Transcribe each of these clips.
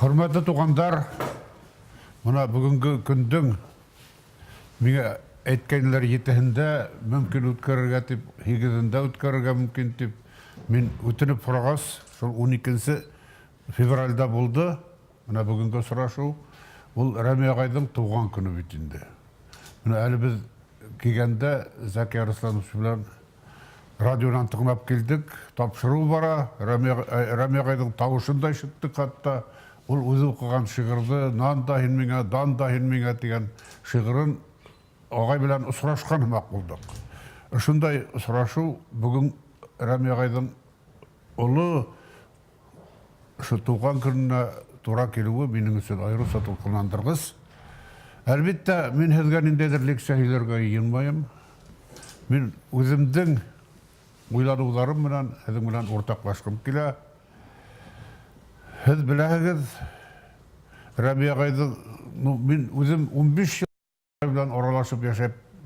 Hürmetli туғандар, мына бүгінгі күндің меңе әйткенлер етігінде мүмкін өткерерге деп, егізінде өткерерге мүмкін деп, мен өтініп құрағас, сол 12 февральда болды, мына бүгінгі сұрашу, бұл Рәмия Ағайдың туған күні бетінде. Мына әлі біз келгенде Зәки Арысланов білен радионан тыңлап келдік, тапшыру бара, Рәмия Ағайдың тауышында шыттық қатта, ол өзі оқыған шығырды, нан дайын меңе, дан дайын меңе деген шығырын ағай білен ұсырашқан мақ болдық. Үшіндай ұсырашу бүгін Рәмия Ағайдың ұлы туған күніне тура келуі менің үшін айры сатылқыландырғыз. Әлбетте, мен хезгеніндедір лекцияларға енмайым. Мен өзімдің ойлануларым менен, хезім менен ортақлашқым келе. Хез біләгіз, Рәмия Ағайдың, мен өзім 15 жыл білен оралашып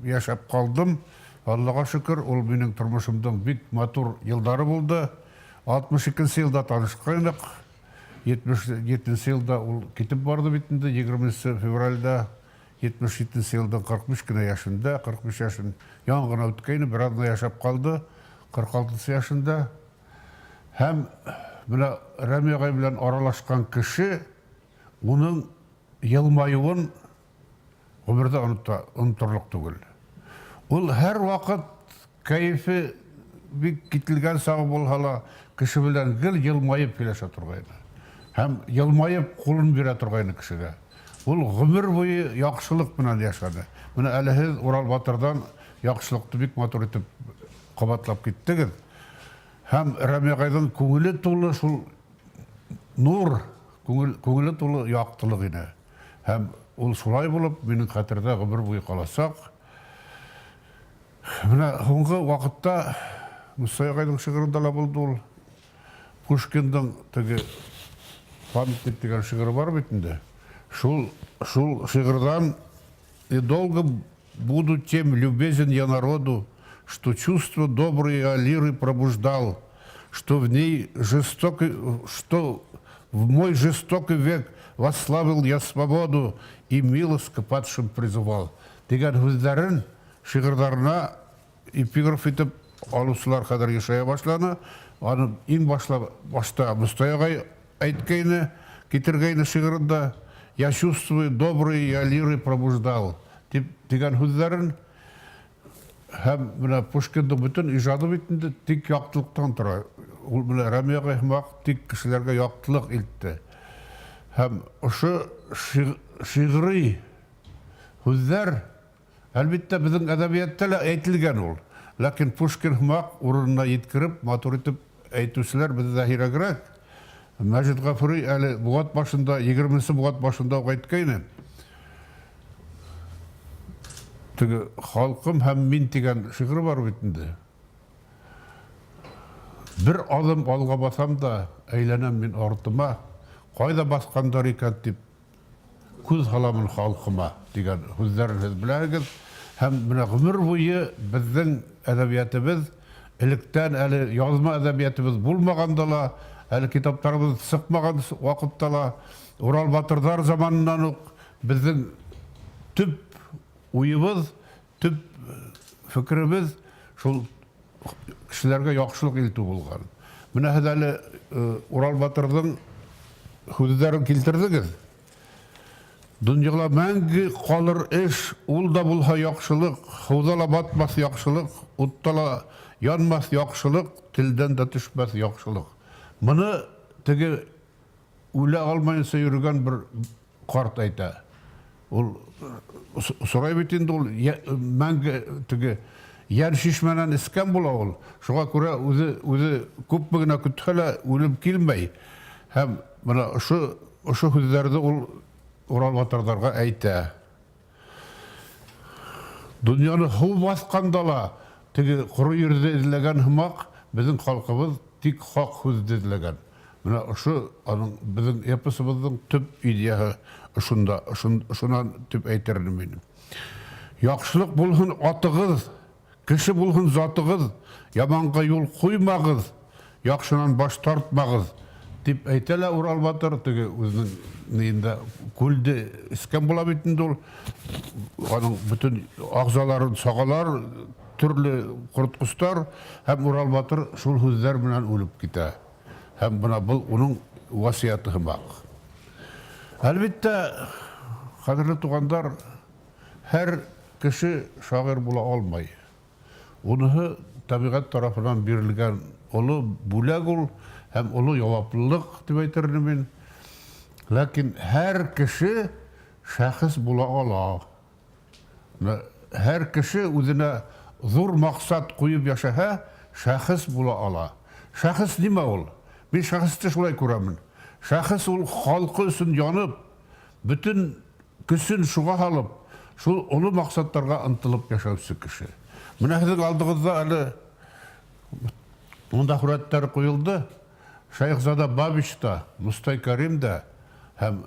яшап қалдым. Аллаға шүкір, ол менің тұрмышымдың бик матур елдары болды. 62 елда танышқайнық, 77 елда ол кетіп барды бетінде, 20 февральда 77 елдің 45 күні яшында, 45 яшын яңғына өткейні, бір адына яшап қалды, 46 яшында. Хәм мына Рәмия Ағай білен аралашқан кіші, оның елмайуын өмірді ұнтырлық түгіл. Ол әр вақыт кәйфі бик кетілген сағы болғала, кіші білен гіл елмайып келеше тұрғайны. Хәм елмайып қолын бере тұрғайны кішіге. Ол ғұмыр бойы яқшылық мінен яшады. Мына әліхіз Орал Батырдан яқшылықты бик матур етіп қабатлап кеттігіз. Хәм Рәмия Ағайдың көңілі толы шул нұр, көңілі толы яқтылық ені. Хәм ол шулай болып, менің қатырда ғұмыр бойы қаласақ. Мына ғынғы вақытта Мұстай Ағайдың шығырындала болды ол. Пушкиндің түгі памятник деген шығыры бар бетінде. Шул шығырдан «И долго буду тем любезен я народу, что чувство доброе лиры пробуждал, что в мой жестокий век восславил я свободу и милость к падшим призывал». Деген хүздерін шығырдарына эпиграф етіп алушылар қадар ешая башланы. Аны ең башта Мұстай Ағай айткайны, кетіргейні шығырында «Я чувствую добрые я лиры пробуждал» деген хүздерін һәм менә Пушкиндің бүтін ижады бетінде тик яқтылықтан тұра. Ол менә Рәмия Ағай тик кішілерге яқтылық илтті. Һәм ұшы шиғыры хүздер әлбетте біздің әдәбиетте әйтілген ол. Ләкин Пушкин орынына еткіріп, матур етіп әйтушілер бізді зәхирегірек. Мәжит Ғафури әлі бұғат башында, 20-сі бұғат башында қайткайны. Халқым һәм мен деген шығыры бар бетінде. Бір адым алға басам да, әйленем мен артыма, қайда басқандар екен деп, көз халамын халқыма деген хүздерін біләгіз. Һәм мына ғұмыр бойы біздің әдәбиетіміз, іліктен әлі язма әдәбиетіміз болмағандала, әлі китаптарымыз сықмаған уақыттала, Орал Батырдар заманынан ұқ біздің түп ойымыз, түп фікіріміз шул кішілерге яқшылық елту болған. Мына әлі Орал Батырдың хүздерін келтірдіңіз. Дүнияла мәңгі қалыр іш, ұлда бұлға яқшылық, құдала батмас яқшылық, ұттала янмас яқшылық, тілден де түшмәс яқшылық. Мұны тіге өлі алмайынса үрген бір қарт айта. Ол сұрай бетінде ол мәңгі тіге ян шишменен іскен бола ол. Шуға көре өзі көп бүгіне күттіғілі өлім келмей. Әм мұна ұшы хүздерді ол Орал Батырдарға әйті. Дүнияны хұл басқандала, тегі құры ерді еділеген хымақ, біздің қалқымыз тек хақ хүзді еділеген. Мына ұшы біздің эпосымыздың түп идеяғы ұшынан түп әйтерінің менің. Яқшылық болғын атығыз, кіші болғын затығыз, яманға yol қоймағыз, яқшынан баш тартмағыз, Дип әйтәлә Урал батыр, теге үзенең нинде күлде искән була бит инде ул. Аның бүтән агзаларын сагалар, төрле корткустар һәм Урал батыр шул сүзләр белән үлеп китә. Һәм бuna бу уның васыяты хымак. Әлбәттә, кадерле тугандар, һәр кеше шагыйрь була алмай. Уныһы табигать тарафынан бирелгән олы бүләк ул һәм олы җаваплылык дип әйтермен мин. Ләкин һәр кеше шәхес була ала. Һәр кеше үзенә зур максат куеп яшәһә, шәхес була ала. Шәхес нимә ул? Мин шәхесте шулай күрәмен. Шәхес ул халкы өчен янып, бүтән көчен шуга алып, шул олы максаттарга ынтылып яшәүче кеше. Менә һезнең алдыгызда әле монда хүрәттәр куелды. Шайхзада Бабич та, Мустай Карим да һәм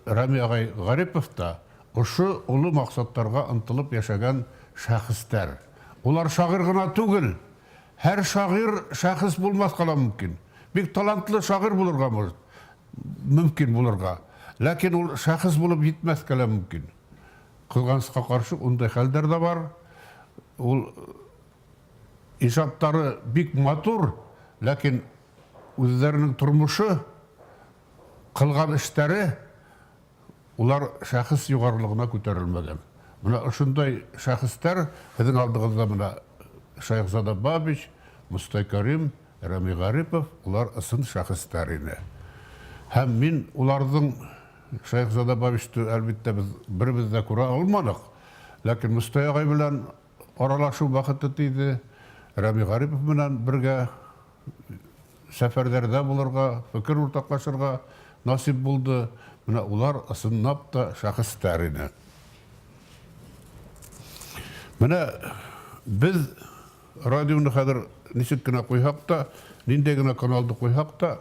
Рами агай Гарипов та ошо олы максаттарга ынтылып яшәгән шәхестәр. Улар шагыйрь гына түгел. Һәр шагыйрь шәхес булмаска да мөмкин. Бик талантлы шагыйрь булырга мөмкин булырга. Ләкин ул шәхес булып җитмәскә дә мөмкин. Кылганска каршы ундай хәлдәр дә бар. Ул ижадтары бик матур, ләкин үзләренең тормышы, кылган эшләре улар шәхес югарлыгына күтәрелмәгән. Менә ошондай шәхестәр һезнең алдыгызда менә Шайхзада Бабич, Мустай Карим, Рами Гарипов, улар ысын шәхестәр иде. Һәм мин уларның Шайхзада Бабичты әлбәттә без беребез дә күрә алмадык. Ләкин Мустай агай белән аралашу вакыты тиде. Рами Гарипов белән бергә сәфәрләрдә булырга, фикер уртаклашырга насип булды. Менә улар ысынлап та шәхестәр иде. Менә без радионы хәзер ничек кенә куйһак та, нинди генә каналды куйһак та,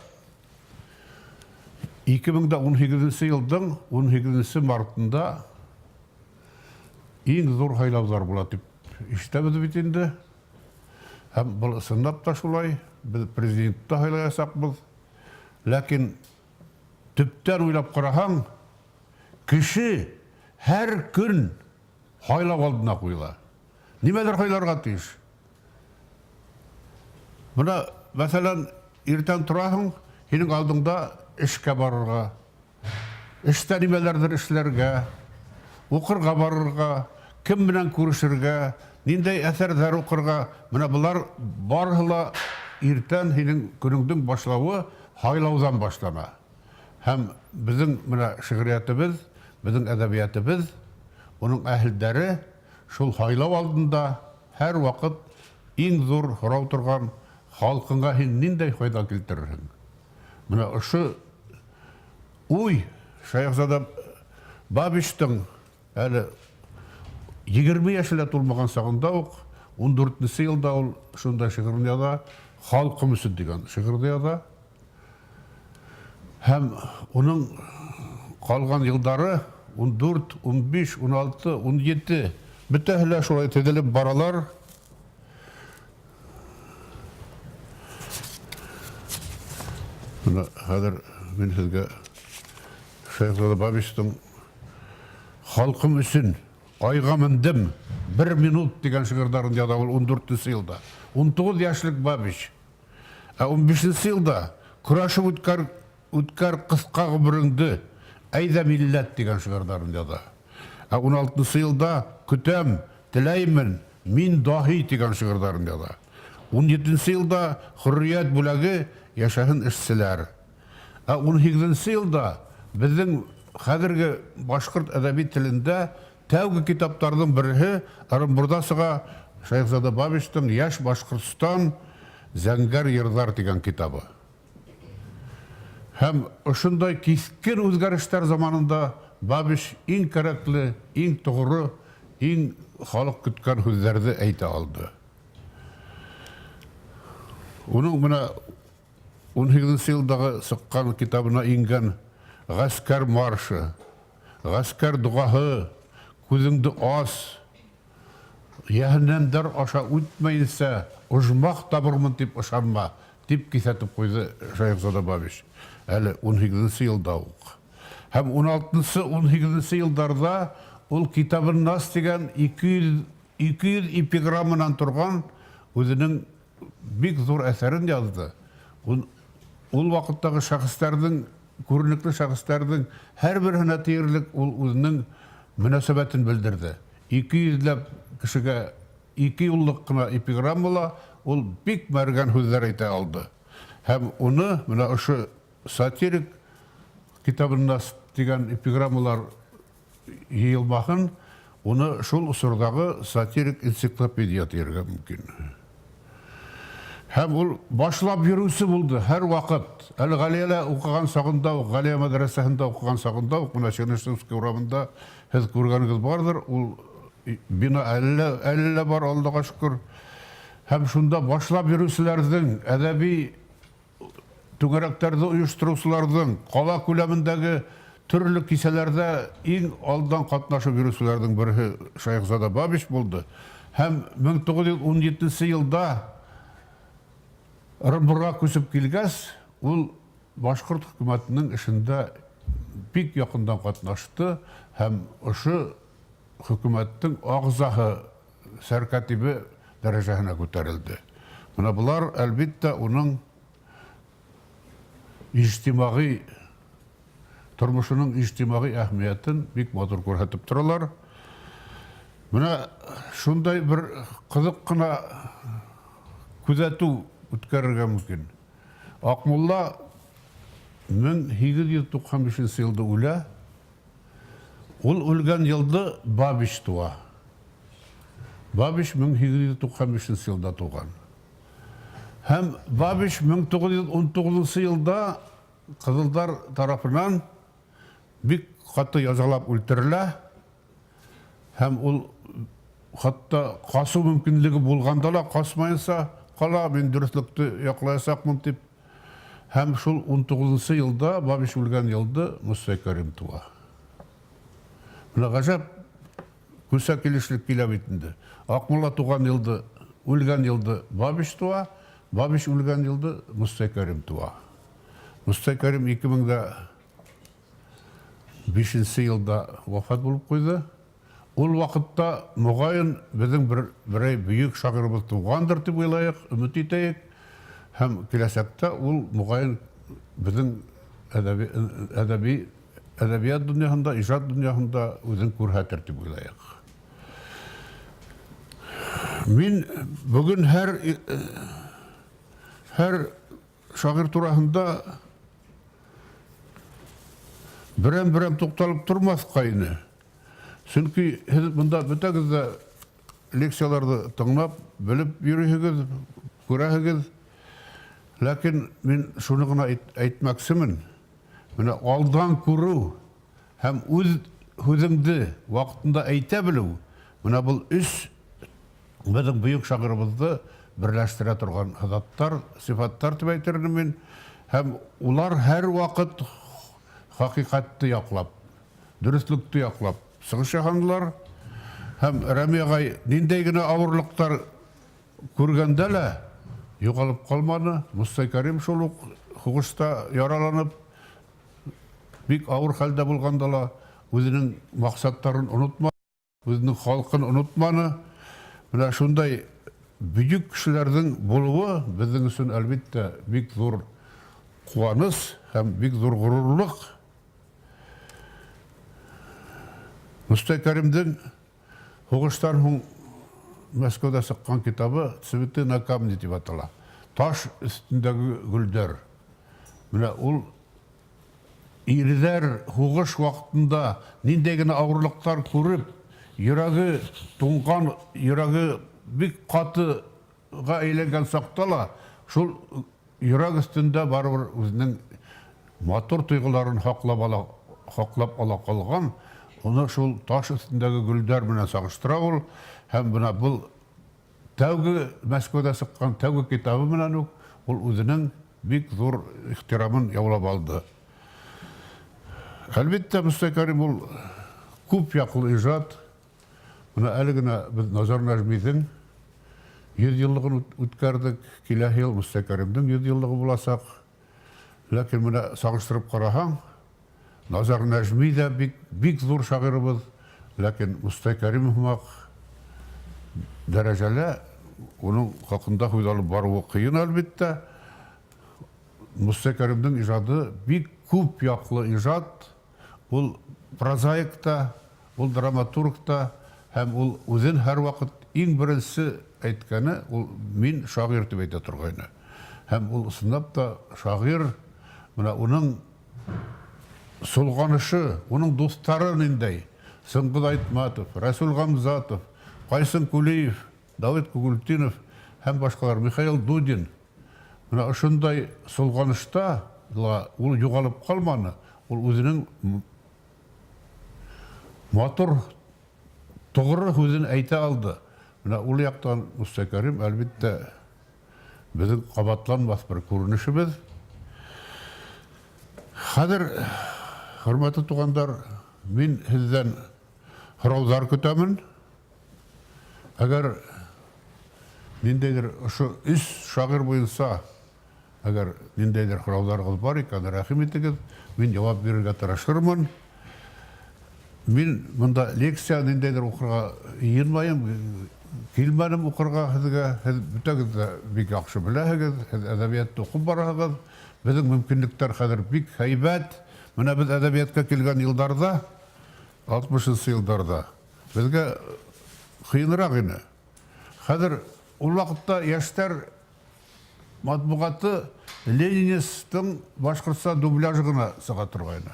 2018 елның 18 мартында иң зур хайлаулар була дип ишетәбез бит инде. Һәм бу ысынлап та шулай. Biz президентті хайлаясақбыз. Ләкин төптән уйлап қараһаң, кеше һәр көн хайлап алдына куйыла. Нимәдер хайларга тиеш? Менә, мәсәлән, иртән тораһың, һинең алдыңда эшкә барырга, эштә нимәләрдер эшләргә, укырга барырга, кем белән күрешергә, ниндәй әсәрләр укырга, менә булар барыһы ла иртән һинең көнеңнең башлауы хайлаудан башлана. Һәм безнең менә шигъриятыбыз, безнең әдәбиятыбыз, уның әһелдәре шул хайлау алдында һәр вакыт иң зур һорау торган халкыңа һин ниндәй файда килтерерһең? Менә ошо уй Шайхзада Бабичтың әле 20 яшьлә тулмаган сагында ук 14 елда ул шунда шигырен яза, халкым өчен дигән шигырьне яза. Һәм уның калган елдары 14, 15, 16, 17 бөтәһеләр шулай тезелеп баралар. Менә хәзер мин сезгә Шайхзада Бабичтың халкым өчен айга мендем 1 минут дигән шигырьләрен яза ул 14 елда. 19 яшьлек Бабич. 15 елда көрәшеп үткәр кыска гомереңде әйдә милләт дигән шигырьләрен яза. 16 елда көтәм, теләймен, мин дахи дигән шигырьләрен яза. 17 елда хөррият бүләге яшәһен эшчеләр. 18 елда безнең хәзерге башкорт әдәби телендә тәүге китаптарның бере Орынбурда сыга Шайхзада Бабичтың Яш Башкортстан Зәңгәр йырлар дигән китабы. Һәм ошондай кискен үзгәрештәр заманында Бабич иң кәрәкле, иң тугры, иң халык көткән сүзләрне әйтә алды. Уның менә 18 елдагы сыккан китабына ингән Гаскәр маршы, Гаскәр дугаһы, күзеңде ас, Яһәннәмдәр аша үтмәйсә, ужмак табырмын дип ышанма дип кисәтеп куйды Шайхзада Бабич. Әле 18-нче елда ук. Һәм 16-18-нче елларда ул Китабын Нас дигән 200 эпиграмманан торган үзенең бик зур әсәрен язды. Ул вакыттагы шәхесләрнең, күренекле шәхесләрнең һәр беренә тиерлек ул үзенең мөнәсәбәтен белдерде. 200 кешегә 2 юллык кына эпиграммала ул бик мәргән сүзләр әйтә алды. Һәм уны менә ошо сатирик Китабын Нас дигән эпиграммалар йыелмаһын, уны шул усурдагы сатирик энциклопедия дияргә мөмкин. Һәм ул башлап йөрүсе булды һәр вакыт. Әле Галиялә укыган сагында, Галия мәдрәсәһендә укыган сагында, менә Чернышевский урамында һез күргәнегез бардыр, ул бина әллә бар, Аллага шөкер. Һәм шунда башлап йөрүчеләрнең, әдәби түгәрәкләрне оештыручыларның, кала күләмендәге төрле кисәләрдә иң алдан катнашып йөрүчеләрнең бере Шайхзада Бабич булды. Һәм 1917 елда Ырымбурга күсеп килгәс, ул башкорт хөкүмәтенең эшендә бик якындан катнашты һәм ошо хөкүмәттең агзаһы, сәркатибе дәрәҗәсенә күтәрелде. Менә булар әлбәттә уның иҗтимагый тормышының иҗтимагый әһмиятен бик матур күрсәтеп торалар. Менә шундай бер кызык кына күзәтү үткәрергә мөмкин. Акмулла 1895 елда үлә. Ул үлгән елда Бабич туа. Бабич 1895 елда туган. Һәм Бабич 1919 елда кызылдар тарафынан бик каты язалап үлтерелә. Һәм ул хатта касу мөмкинлеге булганда ла касмайса, кала мен дөреслекте яклаячакмын дип. Һәм шул 19 елда, Бабич үлгән елда Муса Кәрим туа. Менә гаҗәп күсә килешлек килә бит инде. Акмулла туган елда, үлгән елда Бабич туа, Бабич үлгән елда Муса Кәрим туа. Муса Кәрим 2005 елда вафат булып куйды. Ул вакытта мөгаен безнең берәй бөек шагыйрыбыз тугандыр дип уйлайык, өмет итәйек. Һәм киләчәктә ул мөгаен безнең әдәбият дөньясында, иҗат дөньясында үзен күрсәтер дип уйлайык. Мин бүген һәр шагыйрь турасында берәм тукталып тормаска ине. Чөнки һез монда бөтәгез дә лекцияларны тыңлап, белеп йөрисегез, күрәһегез. Ләкин мин шуны гына әйтмәкчемен. Менә алдан күрү һәм үз һүзеңне вакытында әйтә белү. Менә бу үз безнең бөек шагыйрыбызны берләштерә торган хазаттар, сифаттар дип әйтермен мин. Һәм улар һәр вакыт хакыйкатьне яклап, дөреслекне яклап сыгыш яһандылар. Һәм Рәми агай ниндәй генә авырлыктар күргәндә лә югалып калмады. Муса Кәрим шул ук хугышта яраланып, бик авыр хәлдә булганда ла үзенең максаттарын онытмады, үзенең халкын онытмады. Менә шундай бөек кешеләрнең булуы безнең өчен әлбәттә бик зур куаныч һәм бик зур горурлык. Муса Кәримдең хугыштан һуң Мәскәүдә сыккан китабы «Цветы на камне» дип атала. Таш өстендәге гөлдәр. Менә ул ирләр хугыш вакытында ниндәй генә авырлыктар күреп, йөрәге туңган, йөрәге бик катыга әйләнгән сакта ла, шул йөрәк өстендә барыбер үзенең матур тойгыларын хаклап ала калган. Уны шул таш өстендәге гөлдәр белән сагыштыра ул. Һәм менә бу тәүге Мәскәүдә сыккан тәүге китабы белән үк ул үзенең бик зур ихтирамын яулап алды. Әлбәттә, Муса Кәрим ул күп яклы иҗат. Менә әле генә без Назар Нәҗмиҙең 100 еллыгын үткәрдек, киләһе ел Мустакаримдың 100 еллыгы буласак. Ләкин менә сагыштырып караһаң, Назар Нәҗми дә бик зур шагыйрыбыз, ләкин Мустакарим хумак дәрәҗәле уның хакында уйланып баруы кыен әлбәттә. Мустакаримдың иҗады бик күп яклы иҗат. Ул прозаикта, ул драматургта һәм ул үзен һәр вакыт иң беренче әйткәне, ул мин шагыйрь дип әйтә торгайны. Һәм ул ысынлап та шагыйрь, менә уның сулганышы, уның дуслары ниндәй? Сыңгыд Айтматов, Расул Гамзатов, Кайсын Кулиев, Давид Кугультинов һәм башкалар, Михаил Дудин. Менә ошондай сулганышта ул югалып калманы. Ул үзенең матур тугры сүзен әйтә алды. Менә ул яктан Мустакарим әлбәттә безнең кабатланмас бер күренешебез. Хәзер, хөрмәтле тугандар, мин сездән һораулар көтәмен. Әгәр ниндәйдер ошо 3 шагыйрь буенча, әгәр ниндәйдер һорауларыгыз бар икән, рәхим итегез, мин җавап бирергә тырышырмын. Мин монда лекция ниндәйдер укырга йөрмәйм, килмәдем укырга сезгә, сез бүтәгез дә бик яхшы беләһегез, сез әдәбиятты укып барасыз. Безнең мөмкинлектәр хәзер бик һәйбәт. Менә без әдәбиятка килгән елларда, 60-нчы елларда, безгә кыенрак иде. Хәзер ул вакытта яшьтәр матбугаты Ленинистың башкортса дубляжы гына сыга торгайны.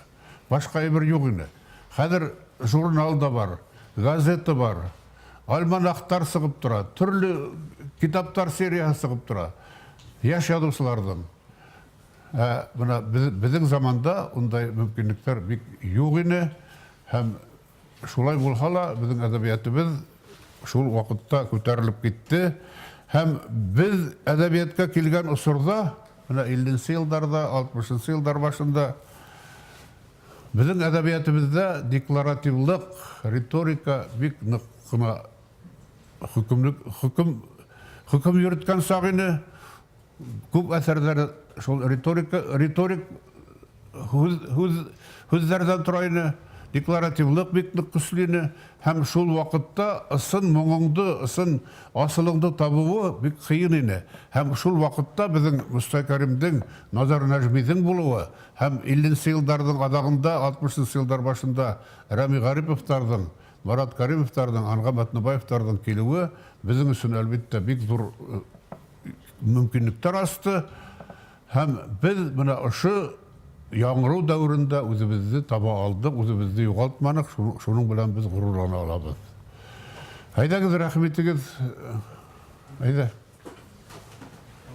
Башка бер юк иде. Хәзер журнал да бар, газета бар, альманахтар сыгып тора, төрле китаптар сериясы сыгып тора. Яшь язучылардан. Менә безнең заманда ундай мөмкинлектәр бик юк иде. Һәм шулай булса да безнең әдәбиятыбыз шул вакытта күтәрелеп китте. Һәм без әдәбиятка килгән усурда, менә 50-нче елларда, 60-нчы еллар башында безнең әдәбиятыбызда декларативлык, риторика бик нык кына хөкем йөрткән сагыны. Күп әсәрләр шул риторик хүзләрдән тора иде. Декларативлык бик нык көчле, һәм шул вакытта ысын моңыңды, ысын асылыңды табуы бик кыен иде. Һәм шул вакытта безнең Мустакаримдың, Назар Нәҗмидің булуы, һәм 50-нче елларның адагында, 60-нчы еллар башында Рами Гариповтарның, Марат Каримовтарның, Ангам Атнабаевтарның килүе безнең өчен әлбәттә бик зур мөмкинлектәр ачты. Һәм без менә ошо яңгыру дәврендә үзебезне таба алдык, үзебезне югалтманык, шуның белән без горурлана алабыз. Әйдәгез, рәхмәт итегез. Әйдә.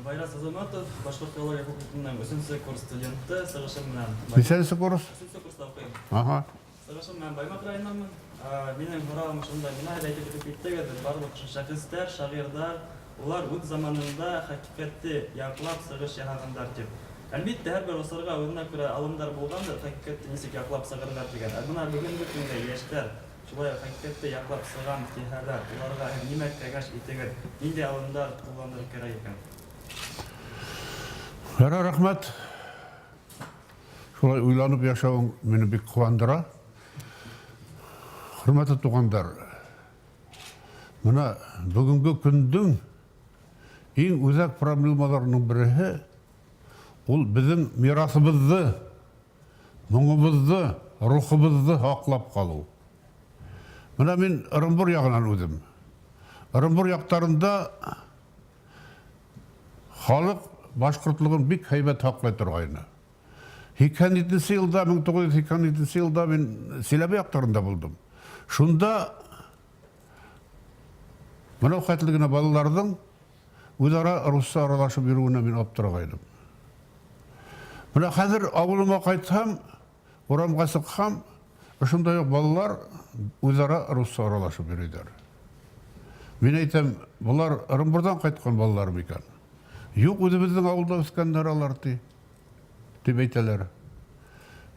Байрас Азаматов, Башкорт филология факультетының 3-нче курс студенты, сыгышым менән. Ничәнче курс? 3-нче курста укыйм. Ага. Сыгышым менән Баймак районыннан. Минең һорауым шунда, менә әйтеп киттегез, барлык шәхестәр, шагыйрьләр, улар үз заманында хакыйкатьне яклап сыгыш яһагандар дип. Әлбәттә, һәр бер усырга үзенә күрә алымдар булгандыр, хакыйкатьне ничек яклап сыгырга дигән. Менә бүгенге көндә яшьләр шулай хакыйкатьне яклап сыган тиһәләр, уларга нимә кәңәш итегез, нинди алымдар кулланырга кирәк икән? Рәхмәт. Шулай уйланып яшәүең мине бик куандыра. Хөрмәтле тугандар, менә бүгенге көндең иң үзәк проблемаларының бере ул безнең мирасыбызны, моңыбызны, рухыбызны саклап калу. Менә мин Ырымбур ягынан үзем. Ырымбур яктарында халык башкортлыгын бик һәйбәт саклый торгайны. 1902 елда, 1902 елда мин Силәбе яктарында булдым. Шунда менә хәтле генә балаларның үзара русча аралашып йөрүенә мин аптырагайдым. Менә хәзер авылыма кайтсам, урамга чыксам, ошондай балалар үзара русча аралашып йөриләр. Мин әйтәм, булар Ырымбурдан кайткан балалар микән? Юк, үзебезнең авылда үскәннәр алар дип әйтәләр.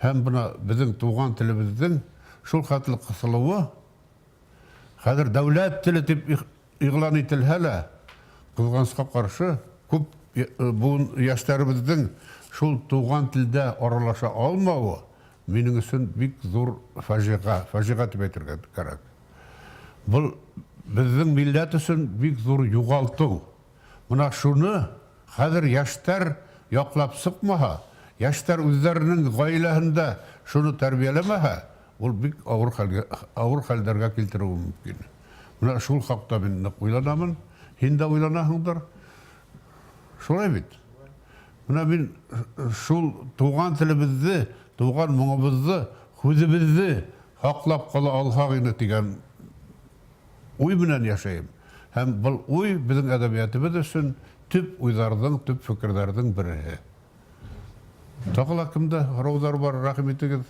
Һәм бuna безнең туган телебезнең шул хәтле кысылуы, хәзер дәүләт теле дип игълан ителһә лә, кызганычка каршы көп бу яштарыбыздын шул туган тилде аралаша алмауы менің үшін бик зур фажиға деп әйтергә кирәк. Бұл біздің милләт үшін бик зур югалту. Мына шуны хәзер яшьтәр яклап сыкмаһа, яшьтәр үзләренең гаиләһендә шуны тәрбияләмәһә, ул бик авыр хәлләргә килтерүе мөмкин. Мына шул хакта мин нык уйланамын. Һин дә уйланаһыңдыр. Шулай бит. Мына мин шул туган телебезне, туган моңыбызны, хүзебезне хаклап кала алһак ине дигән уй белән яшәйм. Һәм бұл уй безнең әдәбиятыбыз өчен төп уйларның, төп фикерләрнең бере. Тагыла кемдә һораулар бар, рәхим итегез.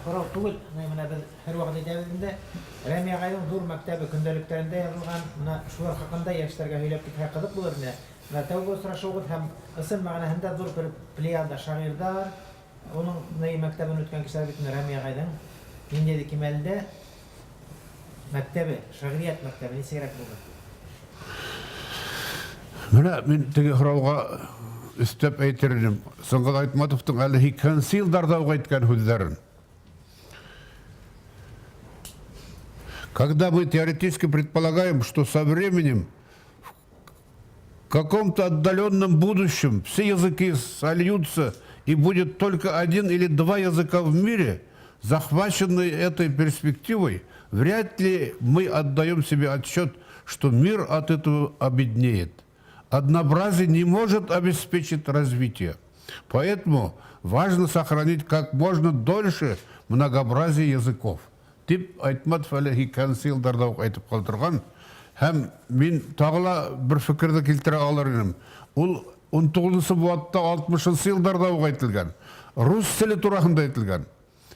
Һорау түгел, менә без һәр вакыт әйтәбез, Рәмия агайның зур мәктәбе көндәлектәрендә язылган, менә шулар хакында яшьләргә һөйләп китә кызык булыр менә. Менә тәүге сорашуыгыз һәм ысым мәгънәһендә зур бер плеяда шагыйрьләр, оның мәктәбен үткән кешеләр бит Рәмия агайның инде кимәлдә мәктәбе, шагыйрият мәктәбе нисәрәк булды? Менә мин теге һорауга üstep әйтердем. Соңгы Айтматовтың әле 2 елларда әйткән сүзләрен. Когда мы теоретически предполагаем, что со временем в каком-то отдаленном будущем все языки сольются и будет только 1 или 2 языка в мире, захваченные этой перспективой, вряд ли мы отдаем себе отчет, что мир от этого обеднеет. Однообразие не может обеспечить развитие. Поэтому важно сохранить как можно дольше многообразие языков. Тип Айтматов әле 2 елларда әйтеп калдырган. Һәм мин тагыла бер фикерне килтерә алыр идем. Ул 19 буатта 60 елларда әйтелгән. Рус теле турында әйтелгән.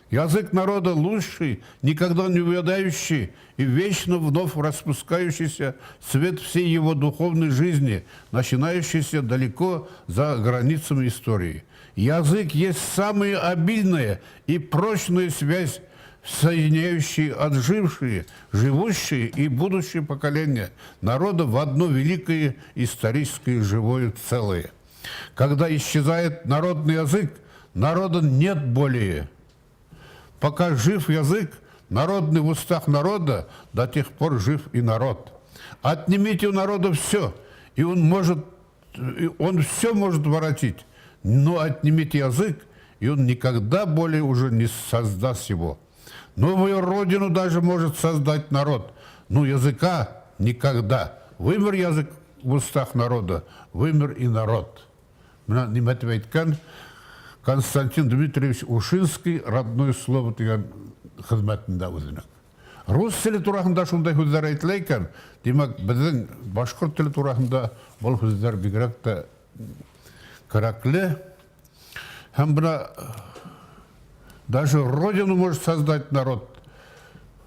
Язык народа лучший, никогда не увядающий и вечно вновь распускающийся цвет всей его духовной жизни, начинающийся далеко за границами истории. Язык есть самая обильная и прочная связь, соединяющая отжившие, живущие и будущие поколения народа в одно великое историческое живое целое. Когда исчезает народный язык, народа нет более. Пока жив язык, народный в устах народа, до тех пор жив и народ. Отнимите у народа все, и он все может воротить. Но отнимите язык, и он никогда более уже не создаст его. Новую родину даже может создать народ, но языка никогда. Вымер язык в устах народа, вымер и народ. Константин Дмитриевич Ушинский родное слово дигән хезмәтендә үзенең. Рус теле турында шундай сүзләр әйтелә икән, димәк, безнең башкорт теле турында бу сүзләр бигрәк тә кирәкле. Һәм бuna даже родину может создать народ.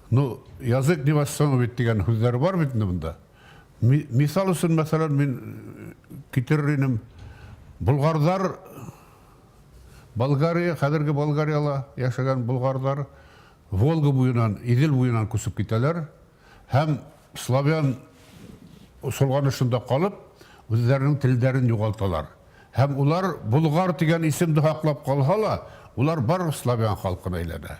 Ну, язык не восстановит дигән сүзләр бар бит монда. Мисал өчен, мәсәлән, мин китерринем булгардар Болгария, хәзерге Болгарияла яшәгән булгардар Волга буенан, Идел буенан күсеп китәләр һәм славян солганышында калып, үзләренең телләрен югалталар. Һәм улар булгар дигән исемне хаклап калһалар, улар бар славян халкына әйләнә.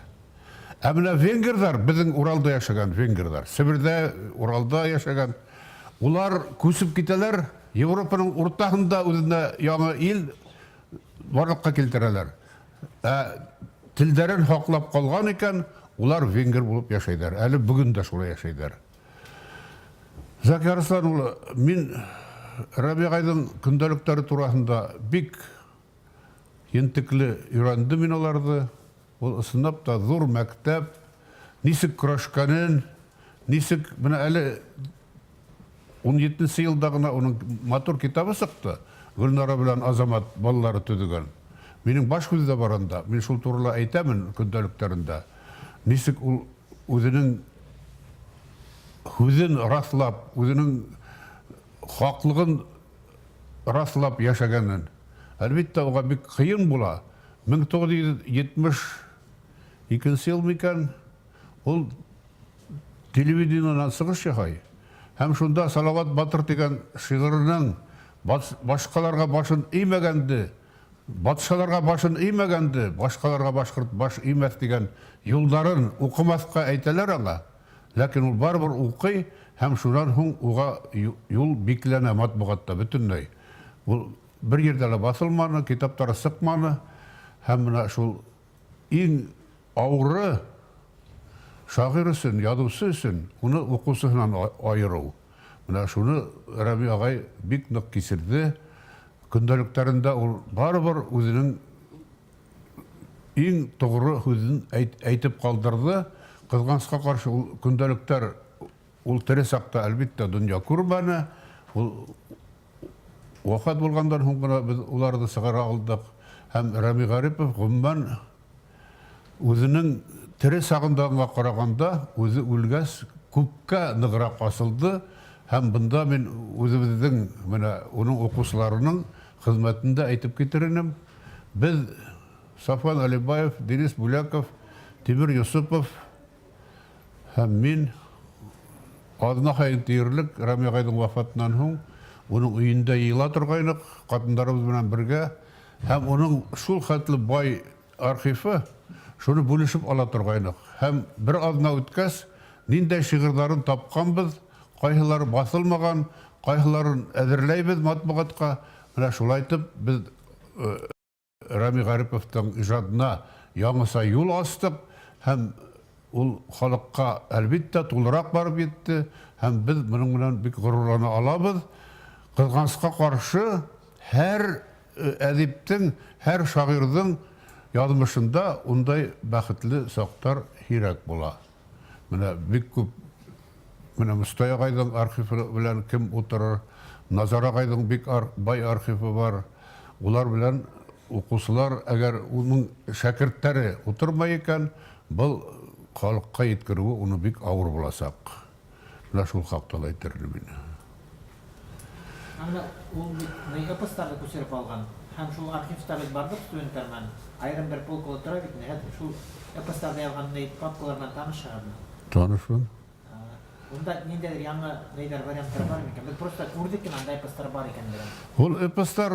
Ә менә венгерлар, безнең Уралда яшәгән венгерлар, Сибирдә, Уралда яшәгән, улар күсеп китәләр, Европаның уртагында үзенә яңа ил барлыкка килтерәләр. Телдәрен хаклап калган икән, улар венгер булып яшәйдәр. Әле бүген дә шулай яшәйдәр. Закир Арслан улы, мин Рәмия агайның көндәлектәре турында бик ентекле өйрәндем мин аларны. Ул ысынлап та зур мәктәп, нисек көрәшкәнен, нисек менә әле 17 елда гына уның матур китабы сыкты. Гөлнара белән Азамат балалары төзегән. Минем баш күздә барында, мин шул турыда әйтәмен көндәлекләрендә. Нисек ул үзенең хүзен раслап, үзенең хаклыгын раслап яшәгәнен. Әлбәттә, уга бик кыен була. 1970 Икенче ел микән ул телевидениенан сыгыш яһай. Һәм шунда Салават Батыр дигән шигырының башкаларга башын иймәгәнде, батшаларга башын иймәгәнде, башкаларга башкорт баш иймәс дигән юлларын укымаска әйтәләр аңа. Ләкин ул барбыр укый һәм шуннан һуң уга юл бикләнә матбугатта бөтенләй. Ул бер yerдә лә басылманы, китаптары сыкманы һәм менә шул иң авыры шагыйрь өсөн, язучы өсөн уны укучысыннан айыру. Менә шуны Рәби агай бик нык кисерде. Көндәлектәрендә ул барбыр үзенең иң тугры сүзен әйтеп калдырды. Кызганычка каршы ул көндәлектәр ул тере сакта әлбәттә дөнья күрмәне. Ул вафат булгандан һуң гына без уларны сыгара алдык. Һәм Рәми Гарипов гомумән үзенең тере сагындагыга караганда үзе үлгәс күпкә ныграк асылды. Һәм бында мин үзебезнең менә уның укучыларының хезмәтендә әйтеп китеренем. Без Сафан Алибаев, Денис Буляков, Тимир Юсупов һәм мин адына хайын тиерлек Рәми агайның вафатынан һуң уның өендә йыла торгайнык, катындарыбыз белән бергә. Һәм уның шул хәтле бай архивы шуны бүлешеп ала торгайнык. Һәм бер адына үткәс, ниндәй шигырьләрен тапканбыз, кайһылары басылмаган, кайһыларын әзерләйбез матбугатка. Менә шулай итеп без Рәми Гариповтың иҗатына яңыса юл астык һәм ул халыкка әлбәттә тулырак барып җитте һәм без моның белән бик горурлана алабыз. Кызганычка каршы һәр әдиптең, һәр шагыйрьнең язмышында ундай бәхетле сактар һирәк була. Менә бик күп менә Мустай агайның архивы белән кем утырыр, Назар агайның бик бай архивы бар. Улар белән укучылар әгәр уның шәкертләре утырмай икән, был халыкка yetkirүе уны бик авыр булачак. Менә шул хакта әйтермен мин. Аңа ул эпостарды күчереп алган. Һәм шул архивта бит бардык студентлар менән айрым бер полкыла тора бит. Шул эпостарда язган папкалардан танышырмын. Танышмын. Унда ниндәйдер яңа нәйләр вариантлар бар микән? Без просто күрдек кенә андай эпостар бар икән дигән. Ул эпостар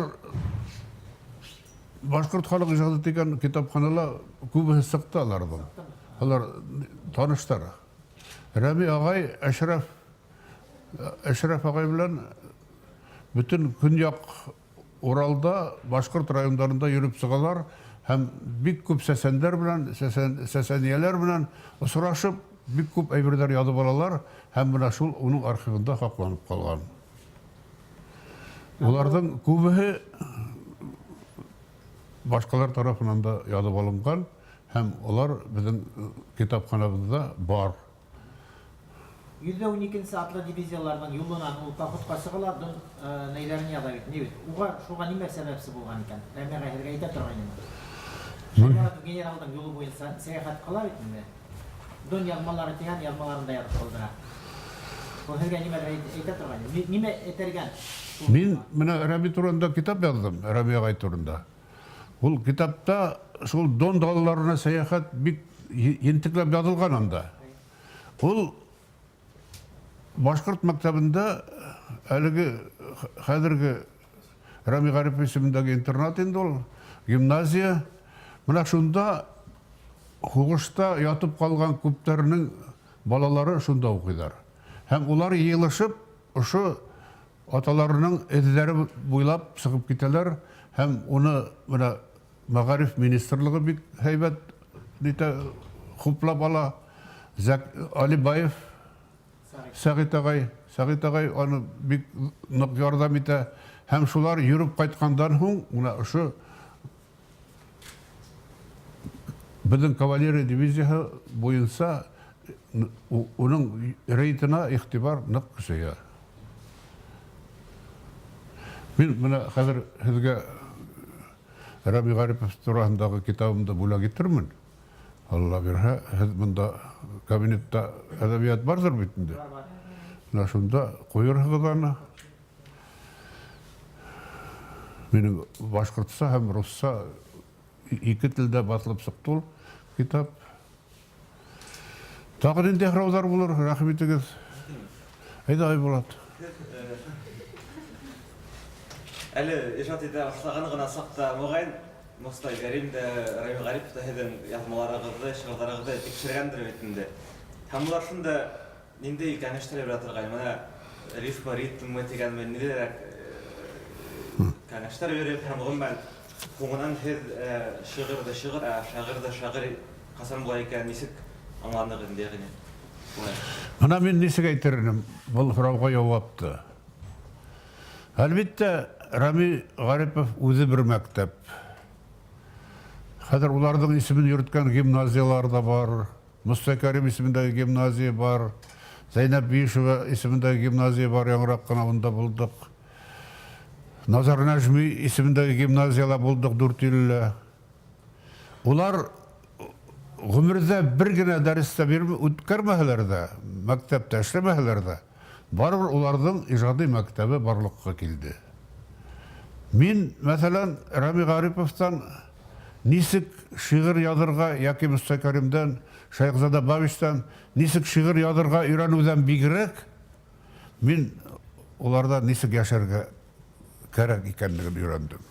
Башкорт халык иҗаты дигән китапханала күбе сыкталардан. Алар таныштар. Рәми агай Әшрәф агай белән bütün Көньяк Уралда, Башкорт районнарында йөреп чыгалар һәм бик күп сәсәндәр белән, сәсәнияләр белән осрашып, бик күп әйберләр язып алалар һәм менә шул уның архивында сакланып калган. Уларның күбеһе башкалар тарафыннан да язып алынган һәм алар безнең китапханабызда бар. 112 атлы дивизияларның юлынан ул походка чыгалар, нәйләрен яза бит. Ни бит? Шуга нимә сәбәпсе булган икән? Рәми агай әйтә торган иде. Генералның юлы буенча сәяхәт кыла бит инде. Дон язмалары тигән язмаларында язып калдыра. Бу һәргә нимә әйтә торган? Нимә әйтергән? Мин менә Рәми турында китап яздым, Рәми агай турында. Ул китапта шул Дон далаларына сәяхәт бик ентекләп язылган анда. Ул Башкорт мәктәбендә әлеге хәзерге Рәми Гарипов исемендәге интернат инде ул, гимназия. Менә шунда хугышта ятып калган күпләрнең балалары шунда укыйлар. Һәм улар йыелышып, ошо аталарының эзләре буйлап чыгып китәләр һәм уны менә Мәгариф министрлыгы бик һәйбәт хуплап ала. Алибаев Сәгыйт агай аны бик нык ярдәм итә һәм шулар йөреп кайткандан һуң менә ошо безнең кавалерия дивизиясе буенча уның рейтына игътибар нык көчәя. Мин менә хәзер һезгә Рәми Гарипов турында китабымда бүләк итермен. Алла бирһә, һез монда кабинетта әдәбият бардыр бит инде. Менә шунда куйырһыз аны. Минем башкортча һәм русча ике телдә басылып чыкты ул китап. Тағы нендей сұрақтар болар, рахметіңіз. Айда Айболат. Әлі ижат ете башлағаны ғана сақта мұғайын, Мұстай Гаримді, Рами Ғарипов та хеден язмаларығызды, шығылдарығызды текшіргендір бетінде. Һәм бұлар шында нендей кәңіштірі бір атырғай, мұна риф бар, ритм өтеген мен нелерек кәңіштір беріп, һәм ұғым мәл қоңынан хед шығырды шығыр, шағырды шағыр қасан бұлай екен несік аңланығын дегіне. Мына мен несік айтерінім, бұл сұрауға жауапты. Әлбетте, Рами Ғарипов өзі бір мәктеп. Қазір олардың исімін үйреткен гимназиялар да бар, Мұстай Карим исіміндегі гимназия бар, Зайнап Бишева исіміндегі гимназия бар, яңырақ қана онда болдық. Назар Нәжми исіміндегі гимназияла болдық, Дүртілі. Олар ғұмырда бір гіне дәрісті өткермәхілерді, мәктепті әшлемәхілерді. Барбыр олардың ижады мәктәбі барлыққа келді. Мен, мәселен, Рами Ғариповтан нисік шиғыр ядырға, яки Мұстай Каримден, Шайхзада Бабиштан, нисік шиғыр ядырға үйренуден бигірек, мен оларда нисік яшарға керек екендігін үйрендім.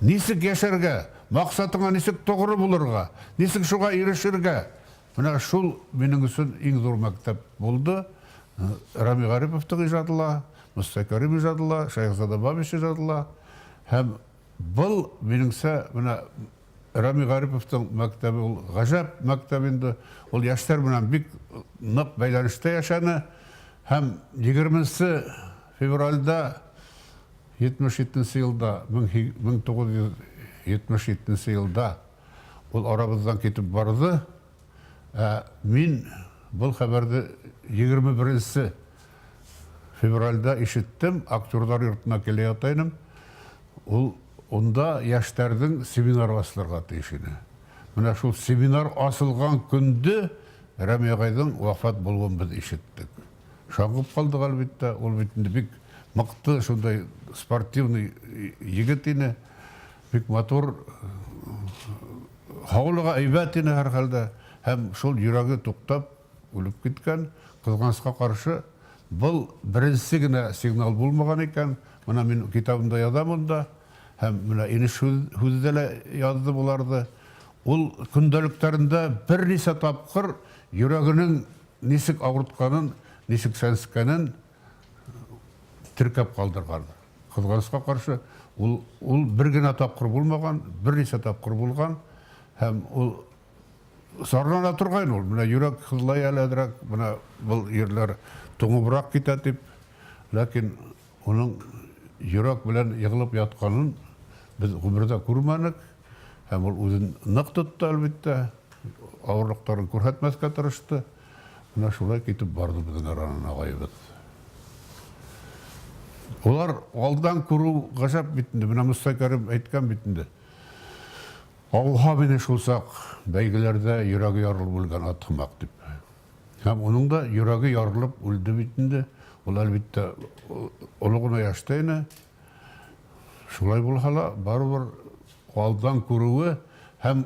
Нисік яшарға, мақсатыңа нисік тоғыры болырға, нисік шуға ерішірге, мына шул менің үшін ең зор мәктәп болды. Рами Ғариповтың ижадыла, Мұстай Карим ижадыла, Шайхзада Бабиш ижадыла. Һәм бұл меніңсе, мына Рами Ғариповтың мәктәбі, ол ғажап мәктәбінде, ол яштар менен бик нық байланышта яшаны. Һәм 20 февральда 77 елда, 1977 елда ол арабыздан кетіп барды. Мен бұл хабарды 21 февральда ишеттім, актердар йортына келе атайным. Онда яштардың семинар асыларға тейшіні. Мына шул семинар асылған күнді Рами ағайдың вафат болуын біз ишеттік. Шаңғып қалдық әлбетті, ол бетінде бик мықты, шундай спортивный егетіні, бик мотор, хауылыға әйбәтіні әр қалда, һәм шул жүрегі тоқтап, өліп кеткен, қызғанысқа қаршы, бұл бірінші гіне сигнал болмаған екен. Мына мен китабымда ядамын да, һәм мына еніш хүзділі ядды боларды. Ол күнділіктерінде бір несі тапқыр, жүрегінің несік ауыртқанын, несік сәнскенін тіркеп қалдырған. Қызғанысқа қаршы, ол бір гіне тапқыр болмаған, бір несі тапқыр болған, һәм ол сарнана тұрғайын ол. Мына жүрек қызылай әләдірек, мына бұл ерлер тоңыбырақ кететіп, ләкин оның жүрек білән еғылып ятқанын біз ғұмырда көрмәнік, һәм ол өзін нық тұтты әлбетті, ауырлықтарын көрсетмеске тырышты. Мына шулай кетіп барды біздің аранын ағайбыз. Олар алдан көру ғажап бітінді, мына Мұстай Карим айтқан бітінді. Ауға бені шулсақ, бәйгілерді жүрегі ярылып өлген атқымақ деп. Һәм оның да жүрегі ярылып өлді бітінді. Ол әлбетті олығына яштайны. Шулай болғала, барыбір алдан көруі, һәм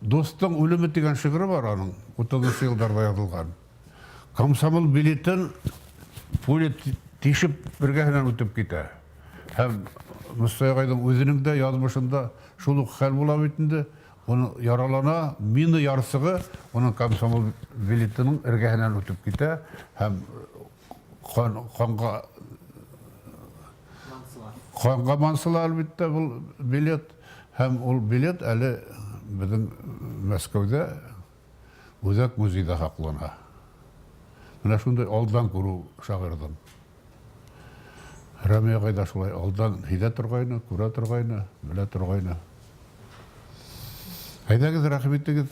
достың өлімі деген шығыры бар аның, 30 жылдарда язылған. Комсомол билетін пуле тишіп біргәһінен өтіп кете. Һәм Мұстай ағайдың өзінің де язмышында шулық хәл бола бетінде, оны яралана, мины ярсығы, оның комсомол билетінің іргәһінен өтіп кете, һәм қанға мансыла әлбетті бұл билет, һәм ол билет әлі біздің Мәскеуде Өзек музейда сақлана. Мына шундай алдан көру шағырдым. Рами ағайда шулай алдан хиде тұрғайны, көре тұрғайны, біле тұрғайны. Қайдағыз, рахметтігіз?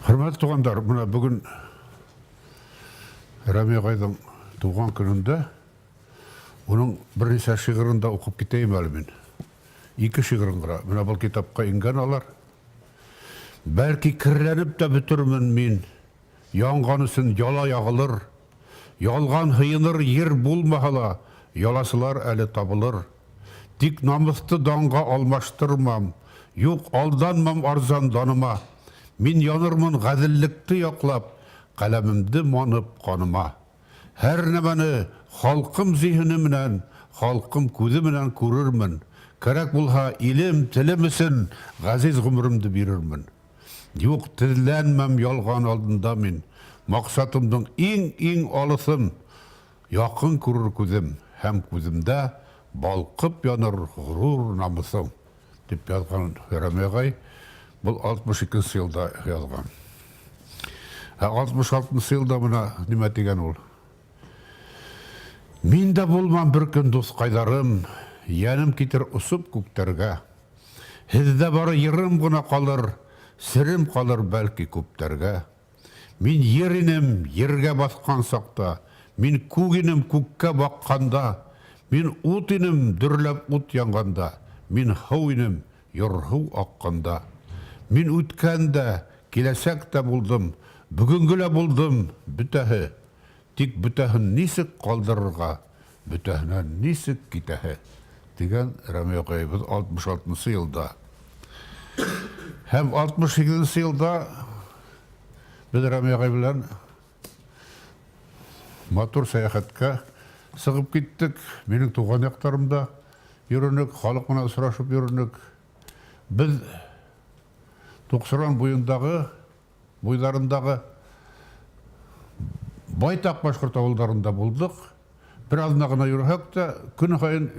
Құрметті туғандар, бүгін Рәмиғайдың туған күнінде оның бірнеше шиғырында оқып кетейін әлі мен. 2 шиғырын қыра. Мына бұл китапқа инген алар. Бәлки кірленіп та бүтірмін мен. Яңғанысын яла яғылыр. Ялған хыйыныр ер болмағала. Яласылар әлі табылыр. Тик намысты данға алмаштырмам. Юк алданмам арзанданыма. Мен янырмын ғәділлікті яқлап. Қаламымды манып қаныма. Hər nəməni xalqım zihni minən, xalqım көзі minən көрірмін. Кәрәк булһа илем, тілімісін, ғазиз ғұмырымды берірмін. Юк, тізләнмәм ялған алдында мен. Мақсатымдың ең алысым, яқын көрір көзім, һәм көзімді балқып яныр ғұрур намысым. Деп язған Рәмиғай, бұл 62 елда язған. 66 елда мұна неме деген ол? Мен де болман бір күн дос қайдарым, яным кетер ұсып көктерге. Хізді бары ерім ғына қалыр, сірім қалыр бәлкі көптерге. Мен ерінім ерге басқан сақта, мен көгенім көкке баққанда, мен ұтыным дүрләп ұт янғанда, мен хауыным yorğu аққанда. Мен өткенде, келесекте болдым, бүгінгіле болдым, бүтәхі. Тик бүтәхін нисік қалдырырға, бүтәхінен нисік кетәхі. Деген Рәмиғайбыз 66 елда. Һәм 68 елда біз Рәмиғай білән матур саяхатқа сығып кеттік. Менің туған яқтарымда үйренік, халықына сұрашып үйренік. Біз Тоқсыран бойларындағы байтақ башқұрт ауылдарында болдық. Bir azına gına yürüyük de күн қайын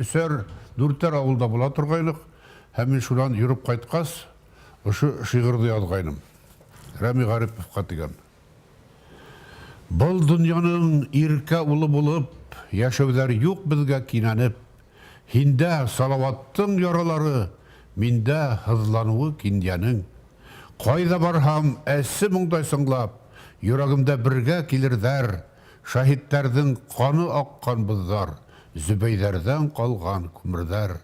дүрттер ауылда бола тұрғайлық. Həmin şuran yürüp қайтқас, ұшы шиғырды язғайным. Рәми Ғариповқа деген. Бұл дүнияның ирке ұлы болып, яшәүдер юк бізге кинәніп. Хинде салаваттың яралары, минде хызлануы киндияның. Қайда бархам әсі мұңдай сыңлап, йөрәгімдә бірге келірдер. Шахидтердің қаны аққан бұздар, зүбейдерден қалған күмірдер.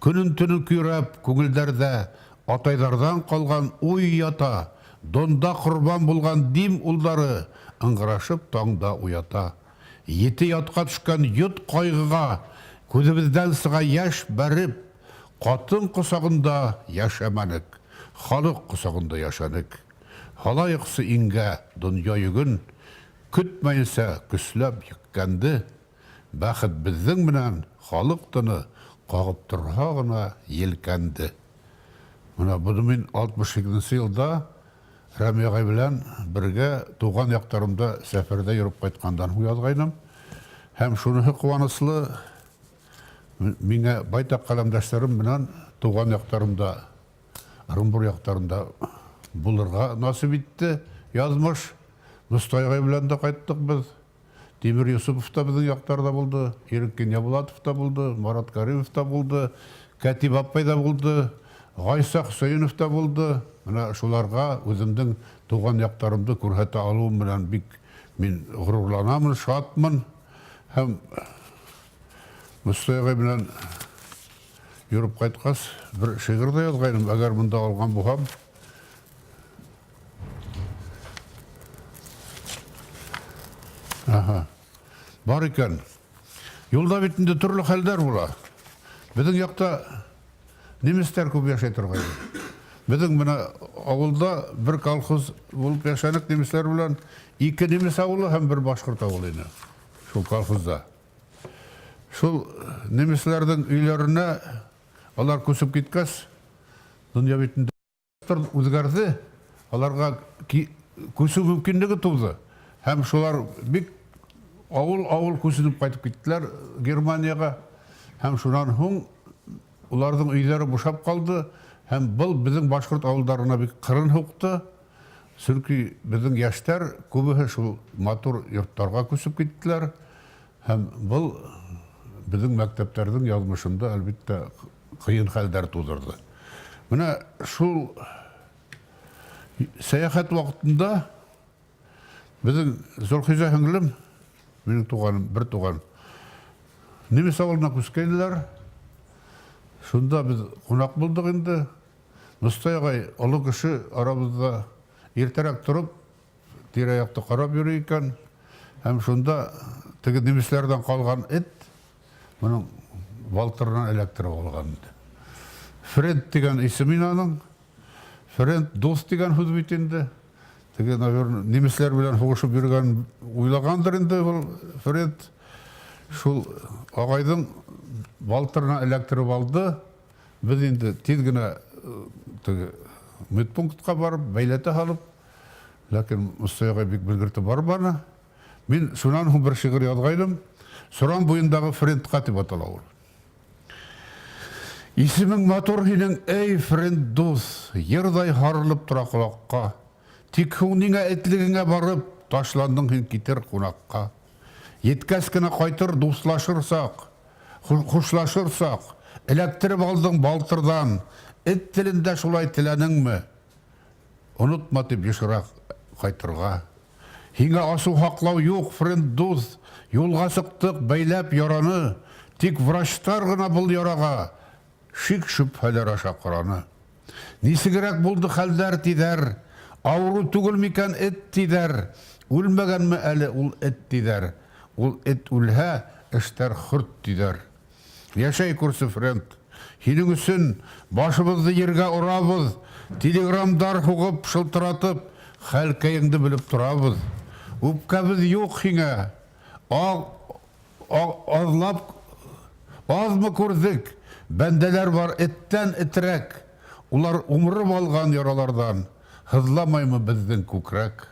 Күнін түні күйреп, көңілдерді, атайдардан қалған ой ята, донда құрбан болған дим ұлдары, ыңғырашып таңда уята. Еті ятқа түшкен ют қайғыға, көзімізден сыға яш бәріп, қатын құсағында яшаманық, халық құсағында яшанық. Халайықсы инге дүния югін, күтмейінсе күсләп еккенді, бәхіт біздің мінен халықтыны қағып тұрғағына елкенді. Мұна бұдымен 62 елда Рәмиғай білән бірге туған яқтарымда сәферде жүріп қайтқандан ұязғайным. Һәм шуныхы қуаныслы, меңе байтақ қаламдаштарым мінен туған яқтарымда, Ырымбұр яқтарында бұлырға насып етті, язмыш. Мұстайғай білән де қайттық біз. Темір Юсупов та біздің яқтарда болды, Еріккен Ябулатов та болды, Марат Каримов та болды, Кәтиб Аппай да болды, Ғайса Хусейнов та болды. Мына шуларға өзімдің туған яқтарымды көрсете алуым білән бик мен ғұрурланамын, шатмын. Һәм Мұстайғай білән жүріп қайтқас, бір шиғырда язғайным, әгер мұнда алған бұхам. Бар екен. Юлда бетінде түрлі хәлдер бола. Біздің яқта немістер көп яшай тұрғайды. Біздің мына ауылда бір колхоз болып яшанық немістер білән 2 неміс ауылы һәм бір башқұрт ауылы ені. Шул колхозда. Шул неміслердің үйлеріне алар көсіп кеткәс, дүния бетінде өзгәрді, аларға көсу мүмкіндігі туды. Һәм шулар бик ауыл көсініп қайтып кеттілер Германияға. Һәм шунан хуң олардың үйлері бушап қалды. Һәм бұл біздің башқұрт ауылдарына бик қырын хуқты. Сүркі біздің яштар көбі шул матур йорттарға көсіп кеттілер. Һәм бұл біздің мәктептердің язмышында әлбетте қиын хәлдер тудырды. Мына шул саяхат вақытында біздің Золхиза һіңлім Менің туғаным, бір туған. Немес ауылына көскенілер. Шында біз қонақ болдық енді. Мұстай ағай, ұлы кіші арамызда ертерек тұрып, тер аяқты қарап жүр екен. Һәм шында тігі немеслерден қалған ет, мұның балтырынан электр болған. Фред деген исімін аның, Фред дос деген хүз бітенді. Тігі немеслер білен ұғышып жүрген ойлағандыр енді бұл Фред. Шул ағайдың балтырынан электр балды. Біз енді тезгіне медпунктқа барып, бәйлеті қалып, ләкин Мұстайға бек білгірті бар бана. Мен сонан бір шиғыр ядғайдым. Сұран бойындағы Френд қатып аталауыр. Исімің мотор хинің әй Френд дос, ердай харылып тұра құлаққа. Тек хүніңе әтлігіңе барып, ташландың хин кетер қонаққа. Еткәскіні қайтыр дуслашырсақ, құшлашырсақ, электіріп алдың балтырдан, эт тілінде шулай тіләнің ме? Ұнытма деп ешірақ қайтырға. Хинге асу хақлау yok, Френд дос, юлға сықтық, бәйләп яраны, тек врачтар ғына бұл яраға, шик шүпхәлер ашақыраны. Несігірек болды хәлдер тидер, ауру түгіл мекен эт тидер, өлмеген ме әлі ол эт тидер, ол эт өлхә, іштер хұрт тидер. Яшай көрсі Френд, хинің үсін башымызды ерге ұрабыз, телеграмдар хуғып, шылтыратып, хәлкәйіңді біліп тұрабыз. Үпкәбіз yok хиңе, азлап, азмы көрдік, бәнделер бар эттен этрәк, улар умырып алған яралардан, хызламаймы біздің көкірек.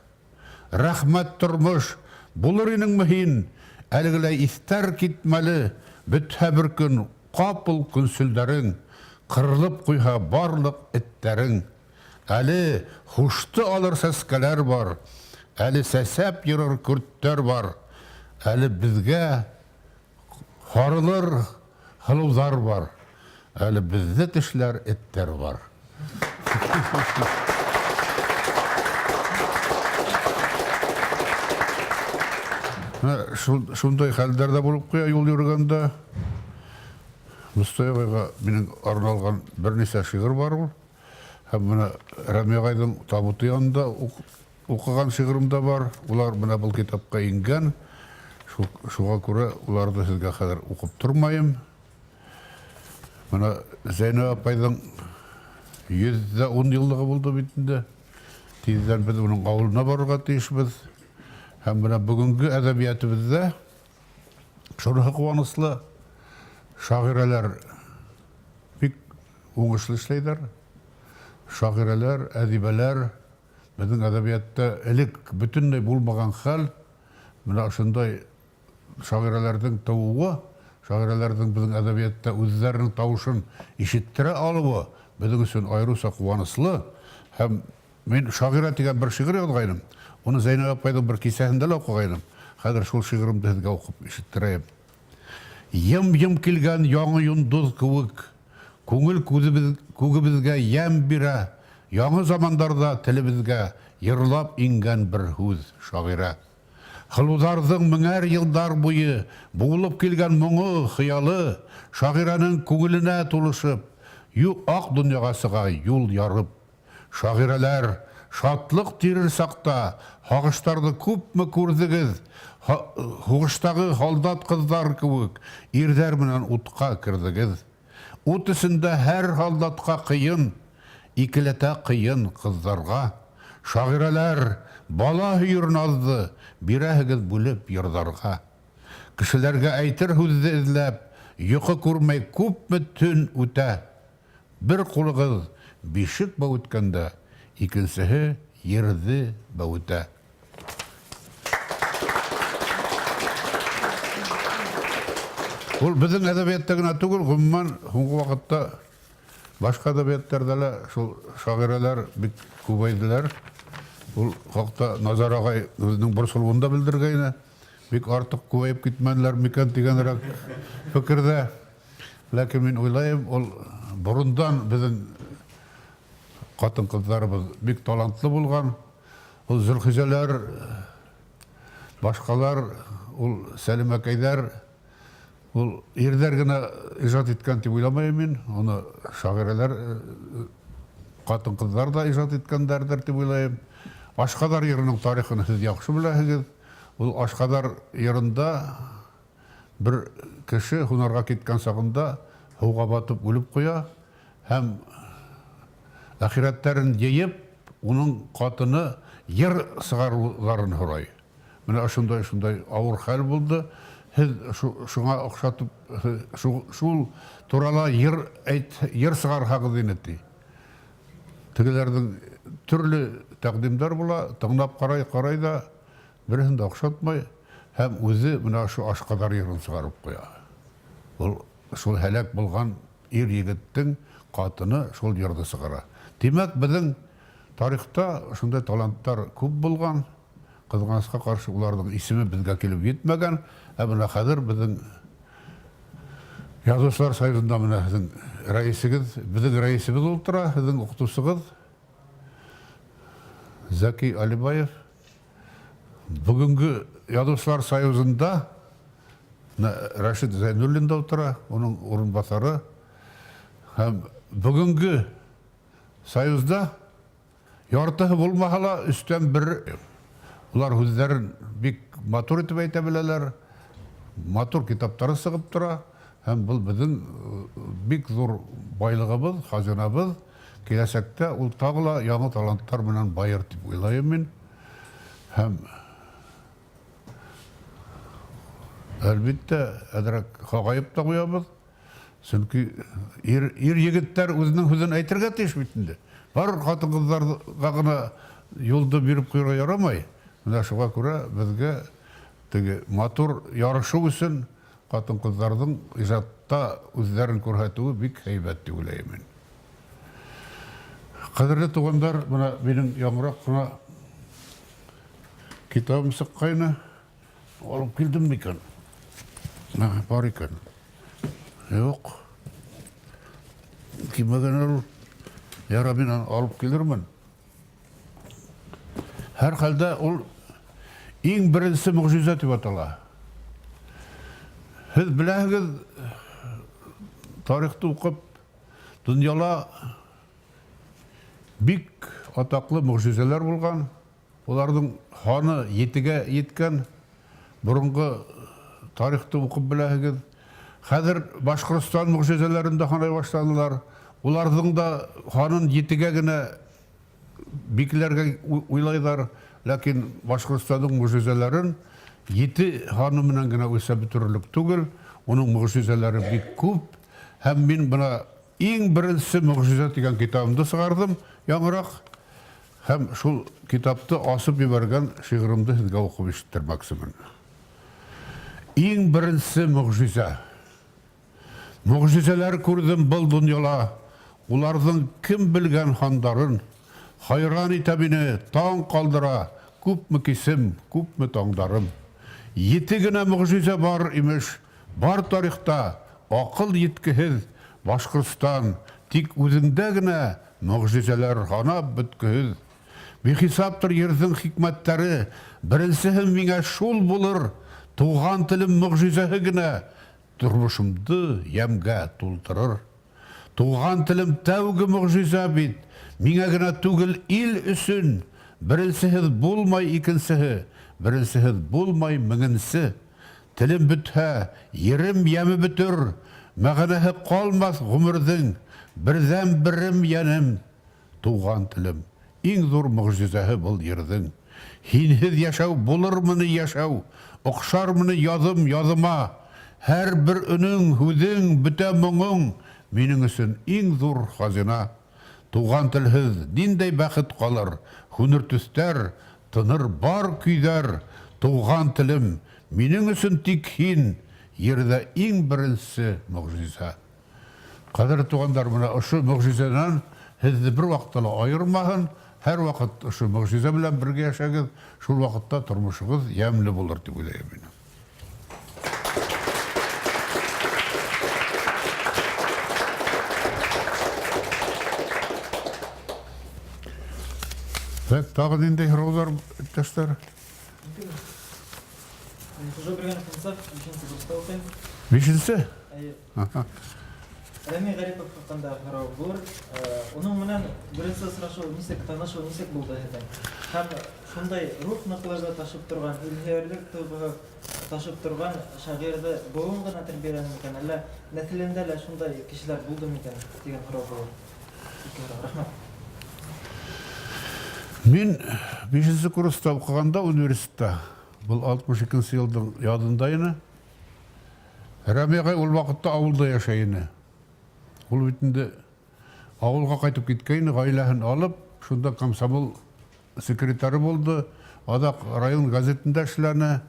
Рәхмәт тұрмыш, бұлыр енің mühin, әлгілей истер кетмәлі, бүтә бір күн, қапыл күнсілдерің, қырылып құйға барлық эттәрің. Әлі хушты алыр сәскәләр бар, әлі сәсәп йырыр күрттер бар, әлі бізге харылыр хылузар бар, әлі бізді тішлер еттер бар. Шундай хәлдерді болып қоя yol жүргенде, Мұстай ағайға менің арналған бірнеше шиғыр бар бұл. Һәм мына Рәми ағайдың табыты янында оқыған шиғырымда бар. Олар мына бұл китапқа енген. Шуға күрә оларды сізге қадір оқып тұрмайым. Мына Зәйнә апайдың 110 жылдығы болды бетінде. Тезден біз оның ауылына баруға тиішбіз. Һәм мына бүгінгі әдәбиятыбызда шұрығы қуаныслы шағиралар бик оңышлы эшләйдер. Шағиралар, әдибәләр біздің әдәбиятта элек бүтінләй булмаган хәл, менә шундай шағиралардың тууы, шағиралардың біздің әдәбиятта үзләренең тавышын ишеттерә алуы безнең өчен айрыса куанычлы. Һәм мен шағира дигән бер шигырь язгайным. Оны Зәйнә апайның бер кисәһендә лә укыгайным. Хәзер шул шигыремне сезгә укып ишеттерәм. Йым-йым килгән яңа йондыз кебек, күңел күгебезгә ям бирә, яңа замандарда телебезгә йырлап ингән бер һүз шагыйрә. Хылузарның меңәр елдар буе буылып килгән моңы, хыялы, шагыйрәнең күңеленә тулышып, ак дөньяга сыга юл ярып. Шагыйрәләр шатлык тирер сакта, хагыштарды күпме күрдегез, хугыштагы халдат кызлар кебек, ирдәр менән утка кирдегез. Ут исендә һәр халдатка кыйын, икеләтә кыйын кызларга. Шагыйрәләр бала һөйер назды, бирәһегез бүлеп йырдарга. Кешеләргә әйтер һүзне эзләп, йокы күрмәй күпме төн үтә. Бер кулыгыз бишек бәүткәндә, икенчеһе йырды бәүтә. Ул безнең әдәбиятта гына түгел, гомумән һуңгы вакытта башка әдәбияттарда ла шул шагыйрәләр бик күбәйделәр. Ул хакта Назар агай үзенең борсылуында белдергәне, бик артык күбәеп китмәделәр микән дигәнрәк фикердә. Ләкин мин уйлыйм, ул бурындан безнең катын-кызларыбыз бик талантлы булган. Ул Зөлхиҗәләр, башкалар ул сәлемәкәйдәр, ул ирдәр генә иҗат иткән дип уйламайм мин. Аны шагыйрәләр, хатын-кызлар да иҗат иткәндәрдер дип уйлайм. Ашкадар йырының тарихын сез яхшы беләсегез. Ул Ашкадар йырында бер кеше һунарга киткән сагында һуга батып үлеп куя һәм ахирәтләрен җыеп, уның катыны йыр сыгаруларын һорай. Менә шундай авыр хәл булды. Һез шуңа охшатып, шул турала йыр сыгарһагыз инде. Тегеләрнең төрле тәкъдимдар була, тыңлап карай да берсен дә охшатмай, һәм үзе менә шу Ашкадар йырын сыгарып куя. Ул шул һәлак булган ир егеттең катыны шул йырды сыгара. Димәк, безнең тарихта шундай таланттар күп булган. Кызганычка каршы уларның исеме безгә килеп җитмәгән. Менә хәзер безнең Язучылар союзында менә сезнең рәисегез, безнең рәисебез ултыра, сезнең укытучыгыз Зәки Алибаев. Бүгенге Язучылар союзында Рашид Зәйнуллин да ултыра, оның урынбасары. Һәм бүгенге союзда яртыһы булмаһа ла өстән бер улар үзләрен бик матур итеп әйтә беләләр. Матур китаптары сыгып тора. Һәм бұл біздің бик зур байлығыбыз, хазинабыз. Киләсәктә ул тагы ла яңа таланттар менән байыр дип уйлайм мин. Һәм әлбәттә әдрәк хагайып та куябыз. Чөнки ир егеттәр үзенең сүзен әйтергә тиеш бит инде. Бар хатын-кызларга гына юлды биреп куярга ярамай. Менә шуңа күрә безгә теге матур ярышу өчен хатын-кызларның иҗатта үзләрен күрсәтүе бик һәйбәт дип уйлыйм мин. Кадерле тугандар, менә минең яңгырак кына китабым сыккайны алып килдем микән? Бар икән. Юк. Кимәгән ул? Яра, мин алып килермен. Һәр хәлдә ул иң беренче мөгъҗиза дип атала. Һез беләсегез, тарихты укып, дөньяда бик атаклы мөгъҗизалар булган. Уларның ханы 7-гә yetkән. Бурынгы тарихты укып беләсегез. Хәзер Башкортстан мөгъҗизаларында ханай башладылар. Уларның да ханын 7-гә генә бикләргә уйлайлар, ләкин Башкортстанның мөгъҗизаларын 7 ханы менән генә үсә бетерерлек түгел. Уның мөгъҗизалары бик күп. Һәм мин бuna иң беренче мөгъҗиза дигән китабымды сыгардым, яңгырак. Һәм шул китапты асып ебәргән шигыремде сезгә укып ишеттермәкчемен. Иң беренче мөгъҗиза. Мөгъҗизалар күрдем был дөньяда. Уларның кем белгән хандарын хайран итә мине, таң калдыра. Күпме кисем, күпме таңдарым. 7 генә мөгъҗиза бар имеш. Бар тарихта акыл yetkеһез Башкортстан, тик үзендә генә мөгъҗизалар ханап беткеһез. Бихисаптыр йөрҙең хикмәттәре, беренчеһе миңа шул булыр. Туган телем мөгъҗизаһы генә тормышымды ямгә тултырыр. Туган телем тәүге мөгъҗиза бит. Миңа генә түгел ил өсөн. Беренчеһе булмай икенчеһе, беренчеһе булмай меңенче. Телем бетһә, ерем яме бетер. Мәгънәһе калмас гомерҙең. Берҙән берем янем. Туган телем. Иң зур мөгъҗизаһы был йырҙың. Һинһеҙ яшәү булырмыны яшәү? Оҡшармыны яҙым яҙыма? Һәр бер өнөң, һүҙең, бөтә моңоң минең өсөн иң зур хазина. Туган телһеҙ ниндәй бәхет ҡалыр? Һүнер төҫтәр, тыныр бар көйҙәр. Туган телем минең өсөн тик һин, ерҙә иң беренсе мөгъжиза. Ҡәҙерле туғандар, менә ошо мөгъжизанан һеҙҙе бер ваҡытта ла айырмаһын. Һәр ваҡыт ошо мөгъжиза белән бергә йәшәгеҙ. Шул ваҡытта тормошығыҙ йәмле булыр дип уйлайым мин. Тағы ниндәй һорауҙар, иптәштәр? Хожу бергенов инсаф, бишенче курста оқимын. Бишинчи? Әйе. Рәми Гарипов хакында карау булыр. Уның менән беренче сорашу нисек танышу нисек булды һеҙҙең? Һәм шундай рух ныҡлығы ташып торған, илһөйәрлек тойғоһо ташып торған шағирҙы быуын ғына тәрбиәләне микән, әллә нәҫелендә лә шундай кешеләр булды микән дигән һорау булыр. Рәхмәт. Мин 5-нче курста укыганда университетта, был 62-нче елдың ядында ине. Рәми агай ул вакытта авылда яшәй ине. Ул бит инде авылга кайтып киткәйне, гаиләһен алып, шунда комсомол секретары булды, адак район газетында эшләне,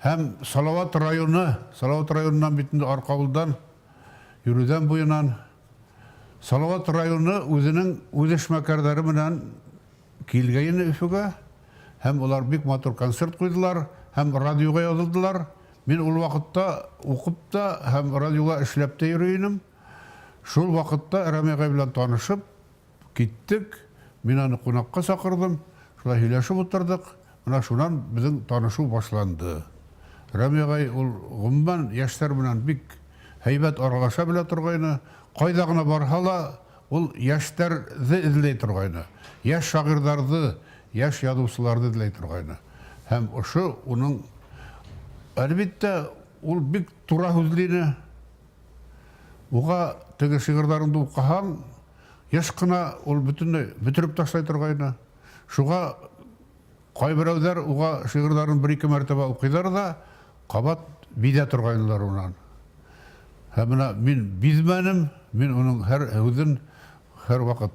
һәм Салават районынан бит инде Аркавылдан, Йөрүдән буенан Салават районы үзенең үз эшмәкәрләре менән килгәйне Өфөгә, һәм улар бик матур концерт куйдылар, һәм радиога язылдылар. Мин ул вакытта укып та һәм радиога эшләп тә йөри идем. Шул вакытта Рәми агай белән танышып киттек. Мин аны кунакка сакырдым. Шулай һөйләшеп утырдык. Менә шуннан безнең танышу башланды. Рәми агай ул гомумән яшьләр белән бик һәйбәт аралаша белә торгайны. Кайда гына барһа ла ул яшьләрне эзләй торгайны. Яшь шагыйрьләрне, яшь язучыларны эзләй торгайны. Һәм ошо уның әлбәттә ул бик тура сүзле. Уга теге шигырьләрен укыһаң, яшь кына ул бөтенләй бетереп ташлай торгайны. Шуга кайберәүләр уга шигырьләрен 1-2 мәртәбә укыйлар да, кабат бидә торгайнылар унан. Һәм менә мин бизмәнем, мин уның һәр һүзен һәр вакыт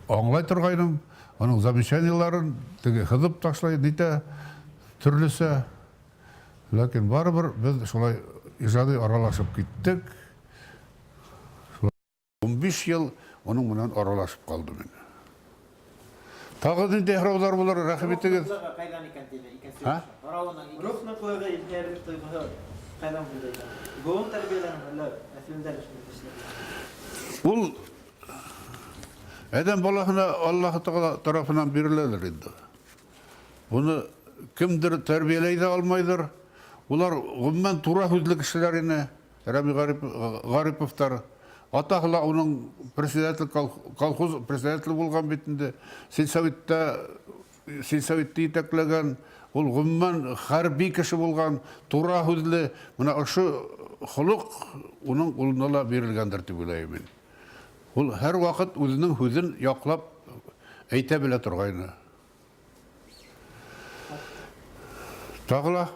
аңлай торгайным, аның замечанияларын теге хызып ташлай, нитә төрлесе. Ләкин барыбер без шулай иҗади аралашып киттек. 15 ел уның менән аралашып калдым мин. Тагы нинди һораулар булыр, рәхим итегез. Кайдан икән диде, икенче. Ха? Рух ныҡлығы, илһөйәрлек тойғоһо кайдан булды икән? Быуын тәрбиәләнеп, әллә нәҫелендә лә шундай кешеләр? Ул әдәм балаһына Аллаһ Тәгалә тарафынан биреләдер инде. Буны кемдер тәрбиәләй дә алмайдыр. Улар гомумән тура һүзле кешеләр ине. Рәми Гариповтар. Атаһы ла уның колхоз председателе булган бит инде. Сельсоветта итәкләгән. Ул гомумән хәрби кеше булган, тура һүзле. Менә ошо холык уның улына ла бирелгәндер дип уйлыйм мин. Ул һәр вакыт үзенең һүзен яклап әйтә белә торгайны. Тагыла.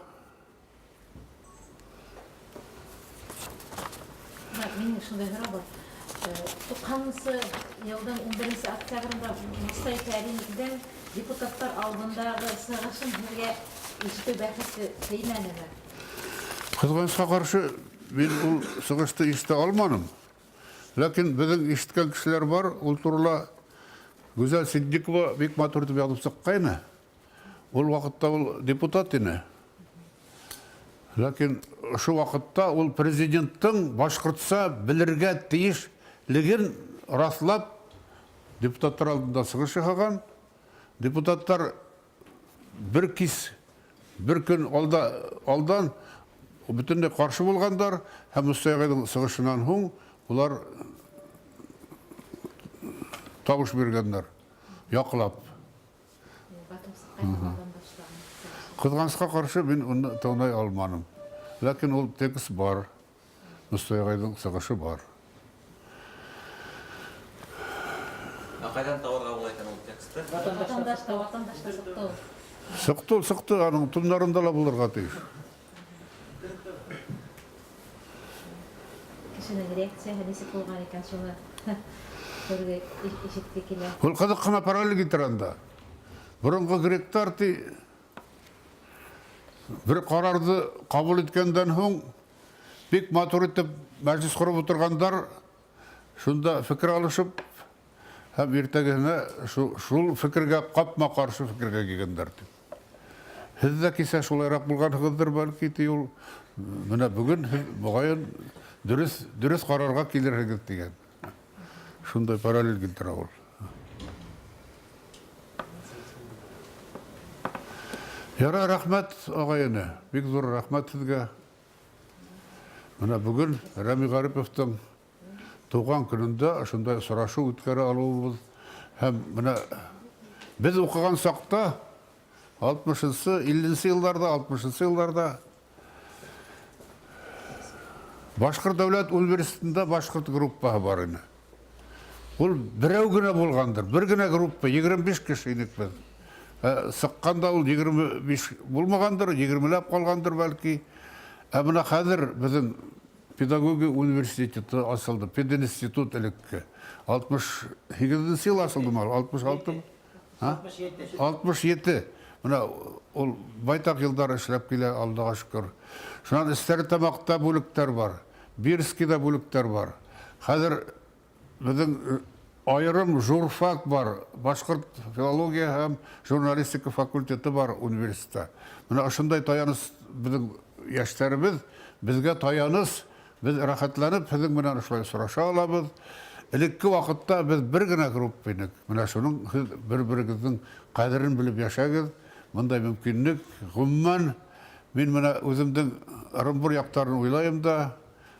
Мине шундай һорау бар. 90 елның 11 октябрында Мустай Кәримовтың депутаттар алдындағы сығышын һеҙгә ишетеү бәхете теймәнеме? Кызганычка каршы мин ул сыгышты ишетә алмадым. Ләкин безнең ишеткән кешеләр бар, ул турыла Гүзәл Сиддикова бик матур дип язып сыккайны. Ул вакытта ул депутат ине. Ләкин шу вакытта ул президенттың башкортса белергә тиешлеген раслап депутаттар алдында сыгыш яһаган. Депутаттар бер көн алдан бөтенләй каршы булгандар һәм Мустафаның сыгышынан һуң улар тавыш биргәннәр, яклап. Кызганычка каршы мин уны тыңлай алмадым. Ләкин ул текст бар. Мустафаның сыгышы бар. Кайдан табарга була икән ул текстты? Ватандашта сыктау. Сықты, аның туннарында ла булырга тиеш. Кешенең реакцияһы нисек булган икән, шуны күрергә ишеткә килә. Ул кызык кына параллель китер анда. Борынгы гректар бер карарды кабул иткәндән һуң бик матур итеп мәҗлес корып утыргандар, шунда фикер алышып, һәм иртәгәһенә шул фикергә капма каршы фикергә килгәннәр. Һез дә кисә шулайрак булганһыгыздыр бәлки, ул менә бүген мөгаен дөрес карарга килерһегез дигән. Шундай параллель килтерә ул. Яра, рахмат ағайыны. Бик зор рахмат сізге. Мына бүгін Рәми Ғариповтың туған күнінде шундай сұрашу үткәрі алуыбыз. Һәм мына біз оқыған сақта 60-шы, 50-ші елларда, 60-шы елларда Башқұрт дәулет университетінде Башқұрт группаһы бар ине. Ул берәү генә булгандыр. Бер генә группа, 25 кеше идек без. Сыққанда ул 25 булмагандыр, 20ләп калгандыр бәлки. Мына хәзер безнең педагогия университеты асылды. Пединститут элекке. 68-нче ел асылдымы? 66-мы? 67. Мына ул байтак елдар эшләп килә, Аллага шөкер. Шуннан истәр тамакта бүлектәр бар. Бирскида бүлектәр бар. Хәзер безнең айрым журфак бар. Башкорт филология һәм журналистика факультеты бар университетта. Менә шундай таяныс безнең яшьләребез, безгә таяныс, без рахатланып безнең менә шулай сораша алабыз. Элекке вакытта без бер генә группа идек. Менә шуның бер-берегезнең кадерен белеп яшәгез. Мондай мөмкинлек гомумән мин менә үземнең Оренбур яктарын уйлайм да,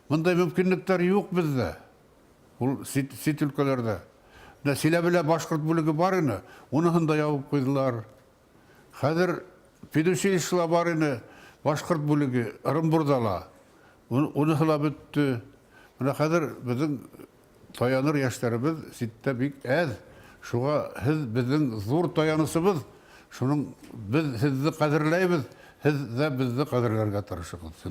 мондай мөмкинлектәр юк бездә. Ул сит өлкәләрдә. Силәбелә башкорт бүлеге бар ине, уныһын да ябып куйдылар. Хәзер педучилищелар бар ине, башкорт бүлеге Оренбурда ла. Уныһы ла бетте. Менә хәзер безнең таяныр яшьләребез ситтә бик әз. Шуга һез безнең зур таянысыбыз. Шуның без сезне кадерләйбез, һез дә безне кадерләргә тырышыгыз.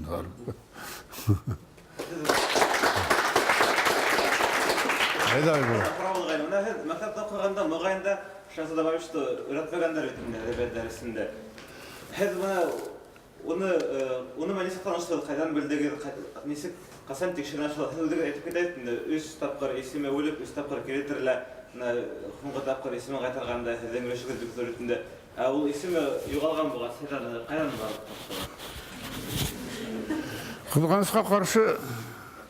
Мәктәптә укыганда, мөгаенда шансы да бар что өйрәтмәгәннәр бит инде әдәбият дәресендә. Һез уны мәнисә таныштыгыз, кайдан белдегез, нисек касан тикшерә шулай һәлдәгә әйтеп китәйт инде. 3 тапкыр исеме үлеп, 3 тапкыр киретерелә. Хуңга тапкыр исеме кайтарганда һездән мәшгуль дикторитендә. Ул исеме югалган булган, кайдан барып таптыгыз? Кызганычка каршы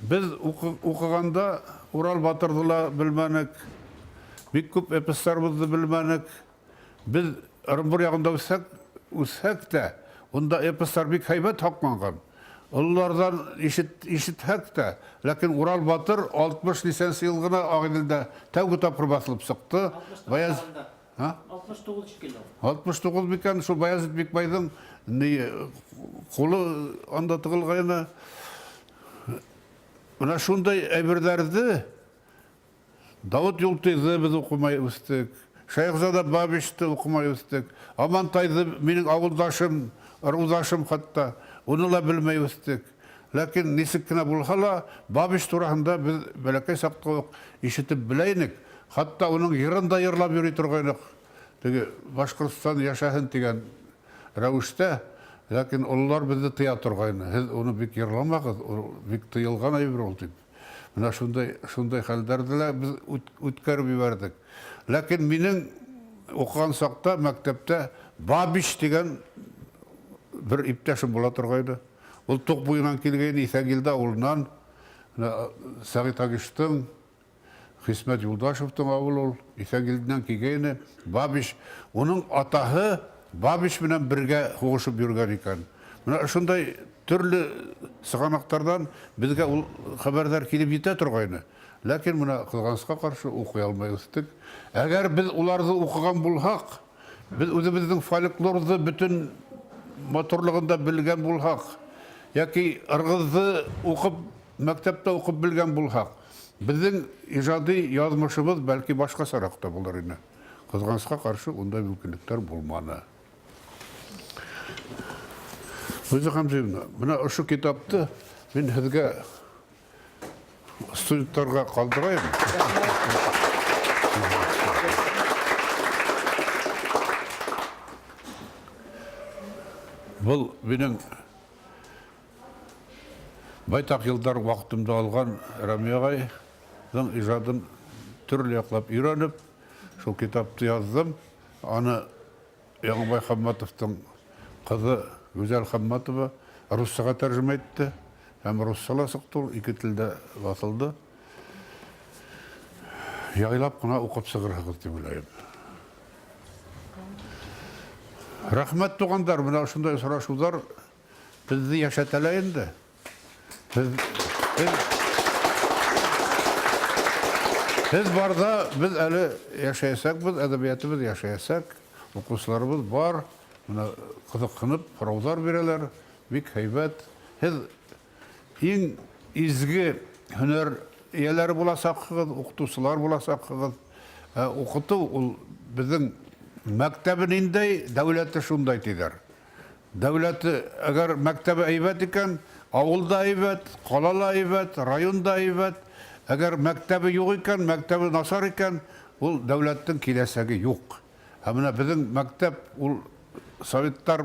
без укыганда Урал батырды ла белмәнек, бик күп эпостарыбызды белмәнек. Без Оренбур ягында үсәк тә, онда эпостар бик һәйбәт хакланган. Уллардан ишетһәк тә, ләкин Урал батыр 60-нче ел гына агыйдәдә тәүге тапкыр басылып чыкты. 69 бикән шул Баязит Бикбайдың кулы анда тыгылганы. Менә шундай әйберләрне Давыт Юлтыйзы без укымай үстек, Шайхзада Бабичты укымай үстек, Амантайды минең авылдашым, ырудашым хатта, уны ла белмәй үстек. Ләкин нисек кенә булса ла, Бабич турында без бәләкәй сакта ишетеп беләйник. Хатта уның йырын да йырлап йөри торгайнык. Теге Башкортстан яшәһен дигән рәвештә. Ләкин олар безне тыя торгайны. Һез уны бик йырламагыз, бик тыелган әйбер ул дип. Менә шундай хәлләрдә ла без үткәреп ибәрдек. Ләкин минең укыган сакта мәктәптә Бабич дигән бер иптәшем була торгайды. Ул Тук буеннан килгән Исәгилдә авылыннан, Сәгыйть Агиштың, Хисмәт Юлдашевтың авылы ул, Исәгилдән килгәне Бабич. Уның атаһы Бабич белән бергә хугышып йөргән икән. Менә шундай төрле сыганактардан безгә ул хәбәрдар килеп җитә торгайны. Ләкин менә кызганычка каршы укый алмай үстек. Әгәр без уларны укыган булсак, без үзебезнең фольклорны бөтен матурлыгында белгән булсак, яки ыргызны укып, мәктәптә укып белгән булсак, безнең иҗади язмышыбыз бәлки башкасарак та булыр иде. Кызганычка каршы ундай мөмкинлекләр булмады. Өзі Хамзевна, мына ошу китапты мен һеҙгә студенттарға ҡалдырайым. Бұл менің байтақ йылдар ваҡытымды алған Рәми ағайҙың ижадын төрлө яҡлап өйрәнеп, шул китапты яҙҙым. Аны Яңыбай Хамматовтың ҡыҙы Гүзәл Хамматова руссаға тәржемә итте. Һәм руссала сыҡты, 2 телдә баҫылды. Яйлап ҡына уҡып сығырһығыҙ тип уйлайым. Рахмәт тугандар, менә шундай сорашулар безне яшәтәләр инде. Biz barda biz әле яшәсәк, biz әдәбиятыбыз яшәсәк, укучыларыбыз бар, менә кызыксынып фораузар бирәләр, бик һәйбәт. Һез иң изге һөнәр ияләре буласаксыз, укытучылар буласаксыз. Укыту ул безнең мәктәбен инде дәүләте шундай тидер. Дәүләте әгәр мәктәбе әйбәт икән, авылда әйбәт, калада әйбәт, районда әйбәт. Әгәр мәктәбе юк икән, мәктәбе насар икән, ул дәүләттең киләсәге юк. Менә безнең мәктәп ул советтар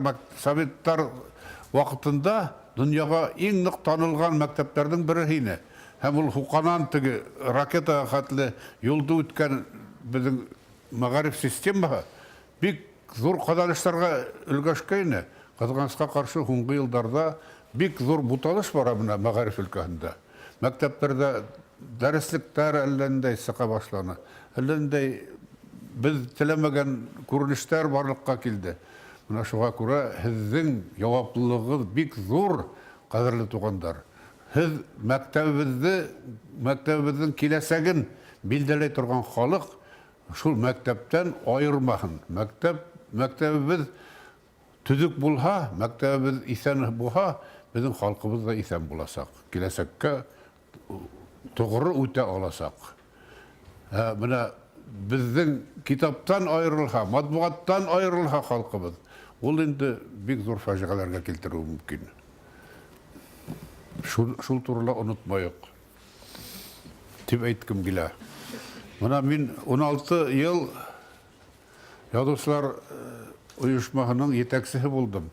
вакытында дөньяга иң нык танылган мәктәпләрнең бере иде. Һәм ул Хуканан теге ракета хәтле юлда үткән безнең мәгариф системаһы бик зур казанышларга өлгәшкәйне. Кызганычка каршы һуңгы елларда бик зур буталыш бар менә мәгариф өлкәсендә. Мәктәпләрдә дәреслектәр әлләндәй сыка башланы. Әлләндәй без теләмәгән күренештәр барлыкка килде. Менә шуңа күрә һезнең җаваплылыгы бик зур, кадерле тугандар. Һез мәктәбебезнең киләсәген билдәләй торган халык шул мәктәптән аермаһын. Мәктәбебез төзек булһа, мәктәбебез исән булһа, безнең халкыбыз да исән буласак. Киләсәккә to'g'ri o'ta olasak. Mana bizning kitobdan ayrilha, matbuotdan ayrilha xalqimiz. Ul endi bek zo'r fajialarga keltiruvi mumkin. Shul turla unutmayıq. Deb aytkim kela. Mana men 16 yil Yozuvchilar uyushmasining yetakchisi bo'ldim.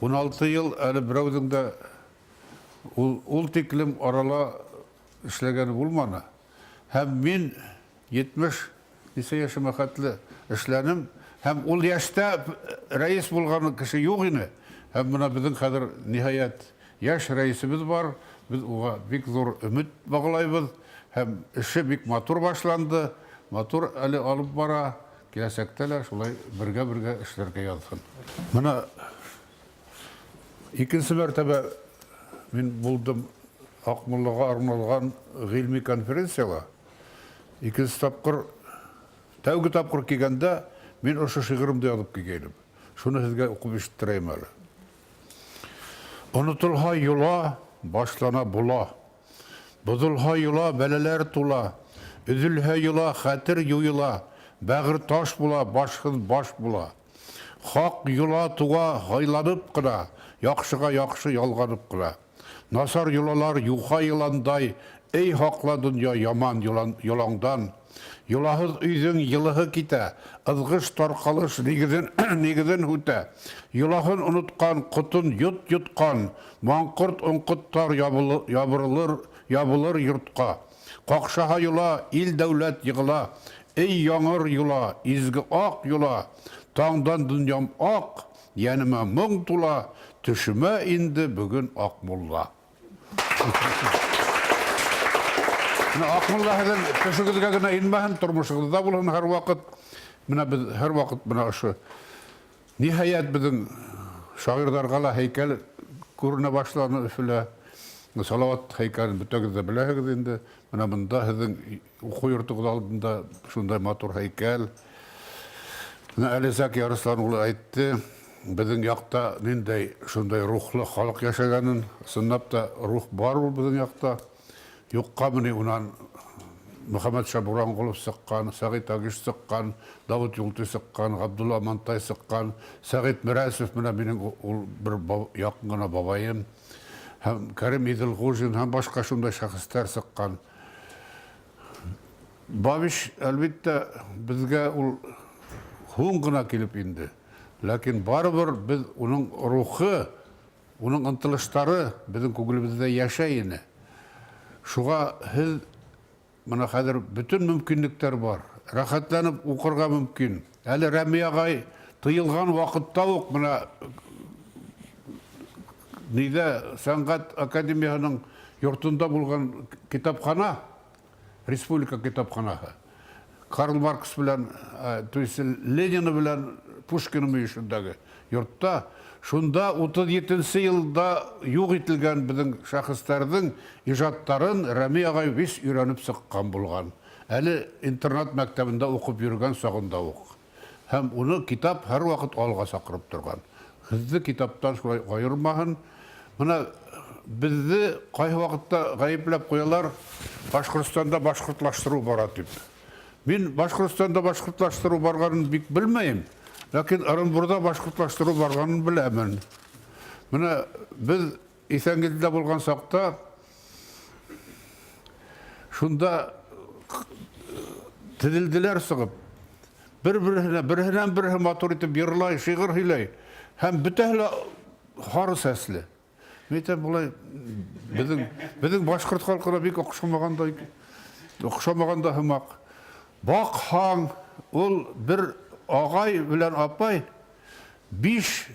16 yil ali birovdingda ul teklim orala ishlagan bo'lmadi. Ham men 70 yaşıma xatli ishlanim. Ham ul yoshda rais bo'lgan kishi yo'q edi. Ham mana bizning hozir nihoyat yosh raisimiz bor. Biz uga bek zo'r umid bog'laymiz. Ham ishi bek motor boshlandi. Motor ali olib bora. Kelasekteler şulay birge işlerge yazsın. Mana ikinci mertebe men buldum Akmollaga arnalgan ilmi konferensiyaga. İkinci tapkır, tavgı tapkır kelgende men o'sha şigirimde yazıp kelgenim. Şunu sizge okup eshittireyim ali. Unutulha yo'la, başlana bula. Buzulha yo'la, beleler tula. Üzülha yo'la, xatir yo'yila. Бәғір таш була, башқыз баш була. Хақ юла туға хайланып қыра, яқшыға яқшы ялғанып қыра. Насар юлалар юха йыландай, ей хақла дүния яман юлаңдан. Юлахыз үйдің йылығы ките, ызғыш тарқалыш негізін хүті. Юлахын ұнытқан, құтын ютқан, маңқырт ұнқыттар ябылыр юртқа. Қақшаға юла, ил дәулет йығыла. Ey yaңыр юла, изгі ақ юла, таңдан дүниям ақ, яныма мұң тула, түшіме инді бүгін ақ мұлла. Ақ мұлла хәден түшігізге гына инмәхін, тұрмышығызда болын әр вақыт. Әр вақыт мұна ұшы. Нихаят біздің шағирдарға хейкәл көріне башланы үфілі. Салават хейкәлін бүтәгізді біләгіз енді. Мына мұнда хіздің оқу йортығыз алдында шундай матур хейкәл. Әлесәк Ярыслан ұлы айтты, біздің яқта нендей шундай рухлы халық яшаганын, сыннапта рух бар ол біздің яқта. Юққа міне унан Мұхаммед Шабуранқұлов сыққан, Сағит Агиш сыққан, Давыт Юлты сыққан, Ғабдулла Амантай сыққан, Сағит Мірәсов мына менің бір яқын ғана бабайым. Кәрім Иділғужин, һәм башқа шундай шәхестәр сыққан. Бабиш, әлбетте, бізге ул хуң ғына келіп инді. Ләкин барыбір біз оның рухы, оның ынтылыштары біздің көңілімізде яшайыны. Шуға һез мына хәзер бүтін мүмкінліктер бар. Рахатланып оқырға мүмкін. Әлі Рәми ағай тыйылған вақытта ук мына Нидә Сәнгать академияның йортында булган китапхана, республика китапханаһы. Карл Маркс белән, то есть Ленин белән Пушкин мөешендәге йортта, шунда 37 елда юк ителгән безнең шәхестәрнең иҗаттарын Рәми агай вис өйрәнеп сыккан булган. Әле интернат мәктәбендә укып йөргән сагында ук. Һәм уны китап һәр вакыт алга сакырып торган. Хезне китаптан шулай аермаһын. Менә безне кайһы вакытта гаепләп куялар, Башкортстанда башкортлаштыру бара дип. Мин Башкортстанда башкортлаштыру барганын бик белмәйм, ләкин Орынбурда башкортлаштыру барганын беләмен. Менә без Исәнгилдә булган сакта шунда тидилдиләр сыгып, берһеннән матур итеп йырлай, шигырь һөйләй, һәм бөтәһе хары сәсле. Мәйтәм булай, безнең башкорт халкына бик охшамаганда һымак. Бакһаң, ул бер агай белән апай 5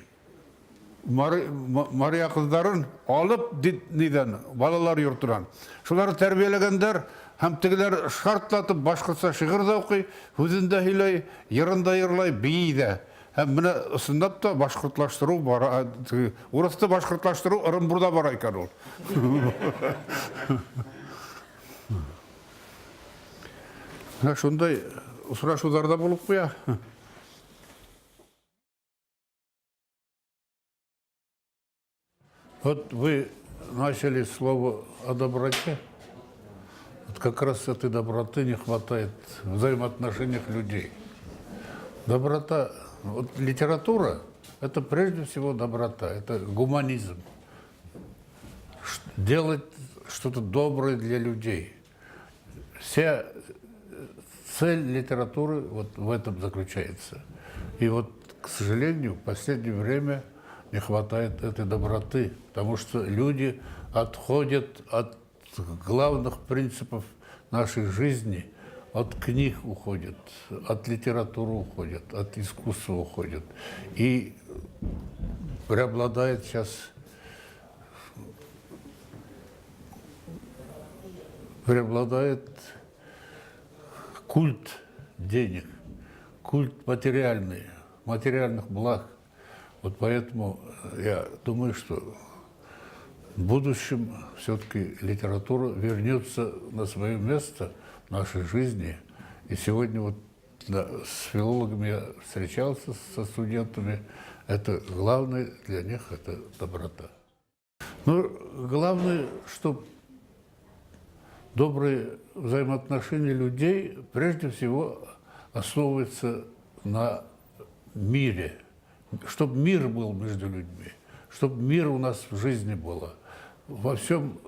Мария кыздарын алып нидән, балалар йортынан. Шуларны тәрбияләгәннәр һәм тегеләр шартлатып башкортса шигырь дә укый, үзендә һөйләй, йырында йырлай, бии дә. Һәм менә ысынлап та башкортлаштыру бара, урысты башкортлаштыру Орынбурда бара икән ул. Шундай очрашуларда булып куя. Вот вы начали слово о доброте. Вот как раз этой доброты не хватает в взаимоотношениях людей. Доброта, вот литература – это прежде всего доброта, это гуманизм. Делать что-то доброе для людей. Вся цель литературы вот в этом заключается. И вот, к сожалению, в последнее время не хватает этой доброты, потому что люди отходят от главных принципов нашей жизни, от книг уходят, от литературы уходят, от искусства уходят. И преобладает сейчас культ денег, культ материальных благ. Вот поэтому я думаю, что в будущем все-таки литература вернется на свое место в нашей жизни. И сегодня вот с филологами я встречался, со студентами. Это главное для них – это доброта. Но главное, чтобы добрые взаимоотношения людей прежде всего основываются на мире. Чтобы мир был между людьми, чтобы мир у нас в жизни было. Во всем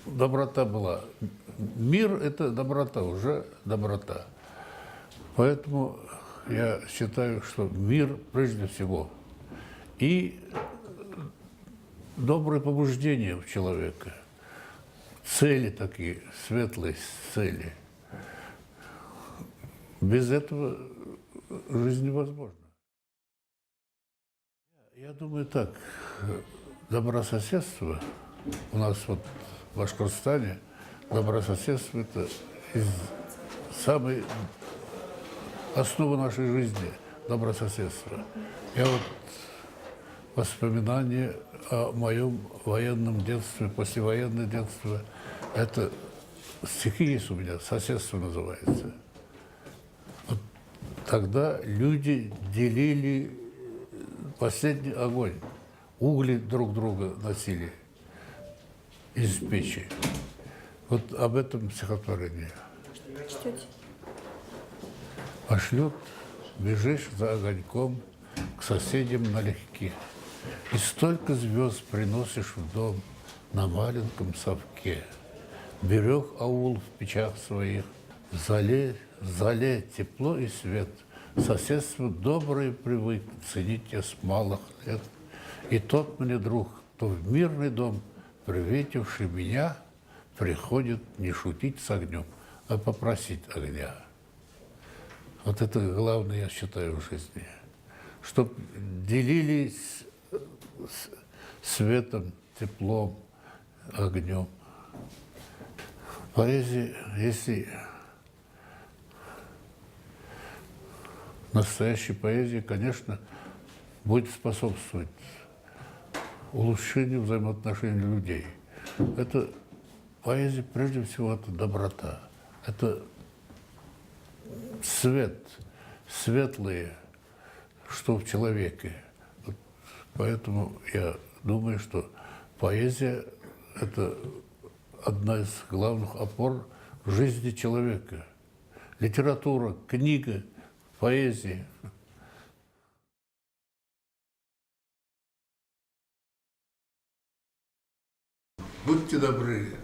доброта была. Мир – это доброта, уже доброта. Поэтому я считаю, что мир прежде всего. И доброе побуждение у человека. Цели такие, светлые цели. Без этого жизнь невозможна. Я думаю так, добрососедство у нас вот в Башкортостане, добрососедство – это из самой основы нашей жизни, добрососедство. Я вот воспоминания о моем военном детстве, послевоенное детство, это стихи есть у меня, соседство называется. Вот тогда люди делили последний огонь, угли друг друга носили из печи. Вот об этом стихотворение. Чтете? Пошлет, бежишь за огоньком к соседям налегке, и столько звезд приносишь в дом на маленьком совке. Берег аул в печах своих, в зале тепло и свет. Соседство доброе привык ценить я с малых лет. И тот мне друг, кто в мирный дом, приветивший меня, приходит не шутить с огнем, а попросить огня. Вот это главное, я считаю, в жизни. Чтоб делились светом, теплом, огнем. Поэзия, если настоящей поэзии, конечно, будет способствовать улучшению взаимоотношений людей. Это поэзия, прежде всего, это доброта, это свет, светлое, что в человеке. Вот поэтому я думаю, что поэзия – это одна из главных опор в жизни человека. Литература, книга, поэзия. Будьте добры,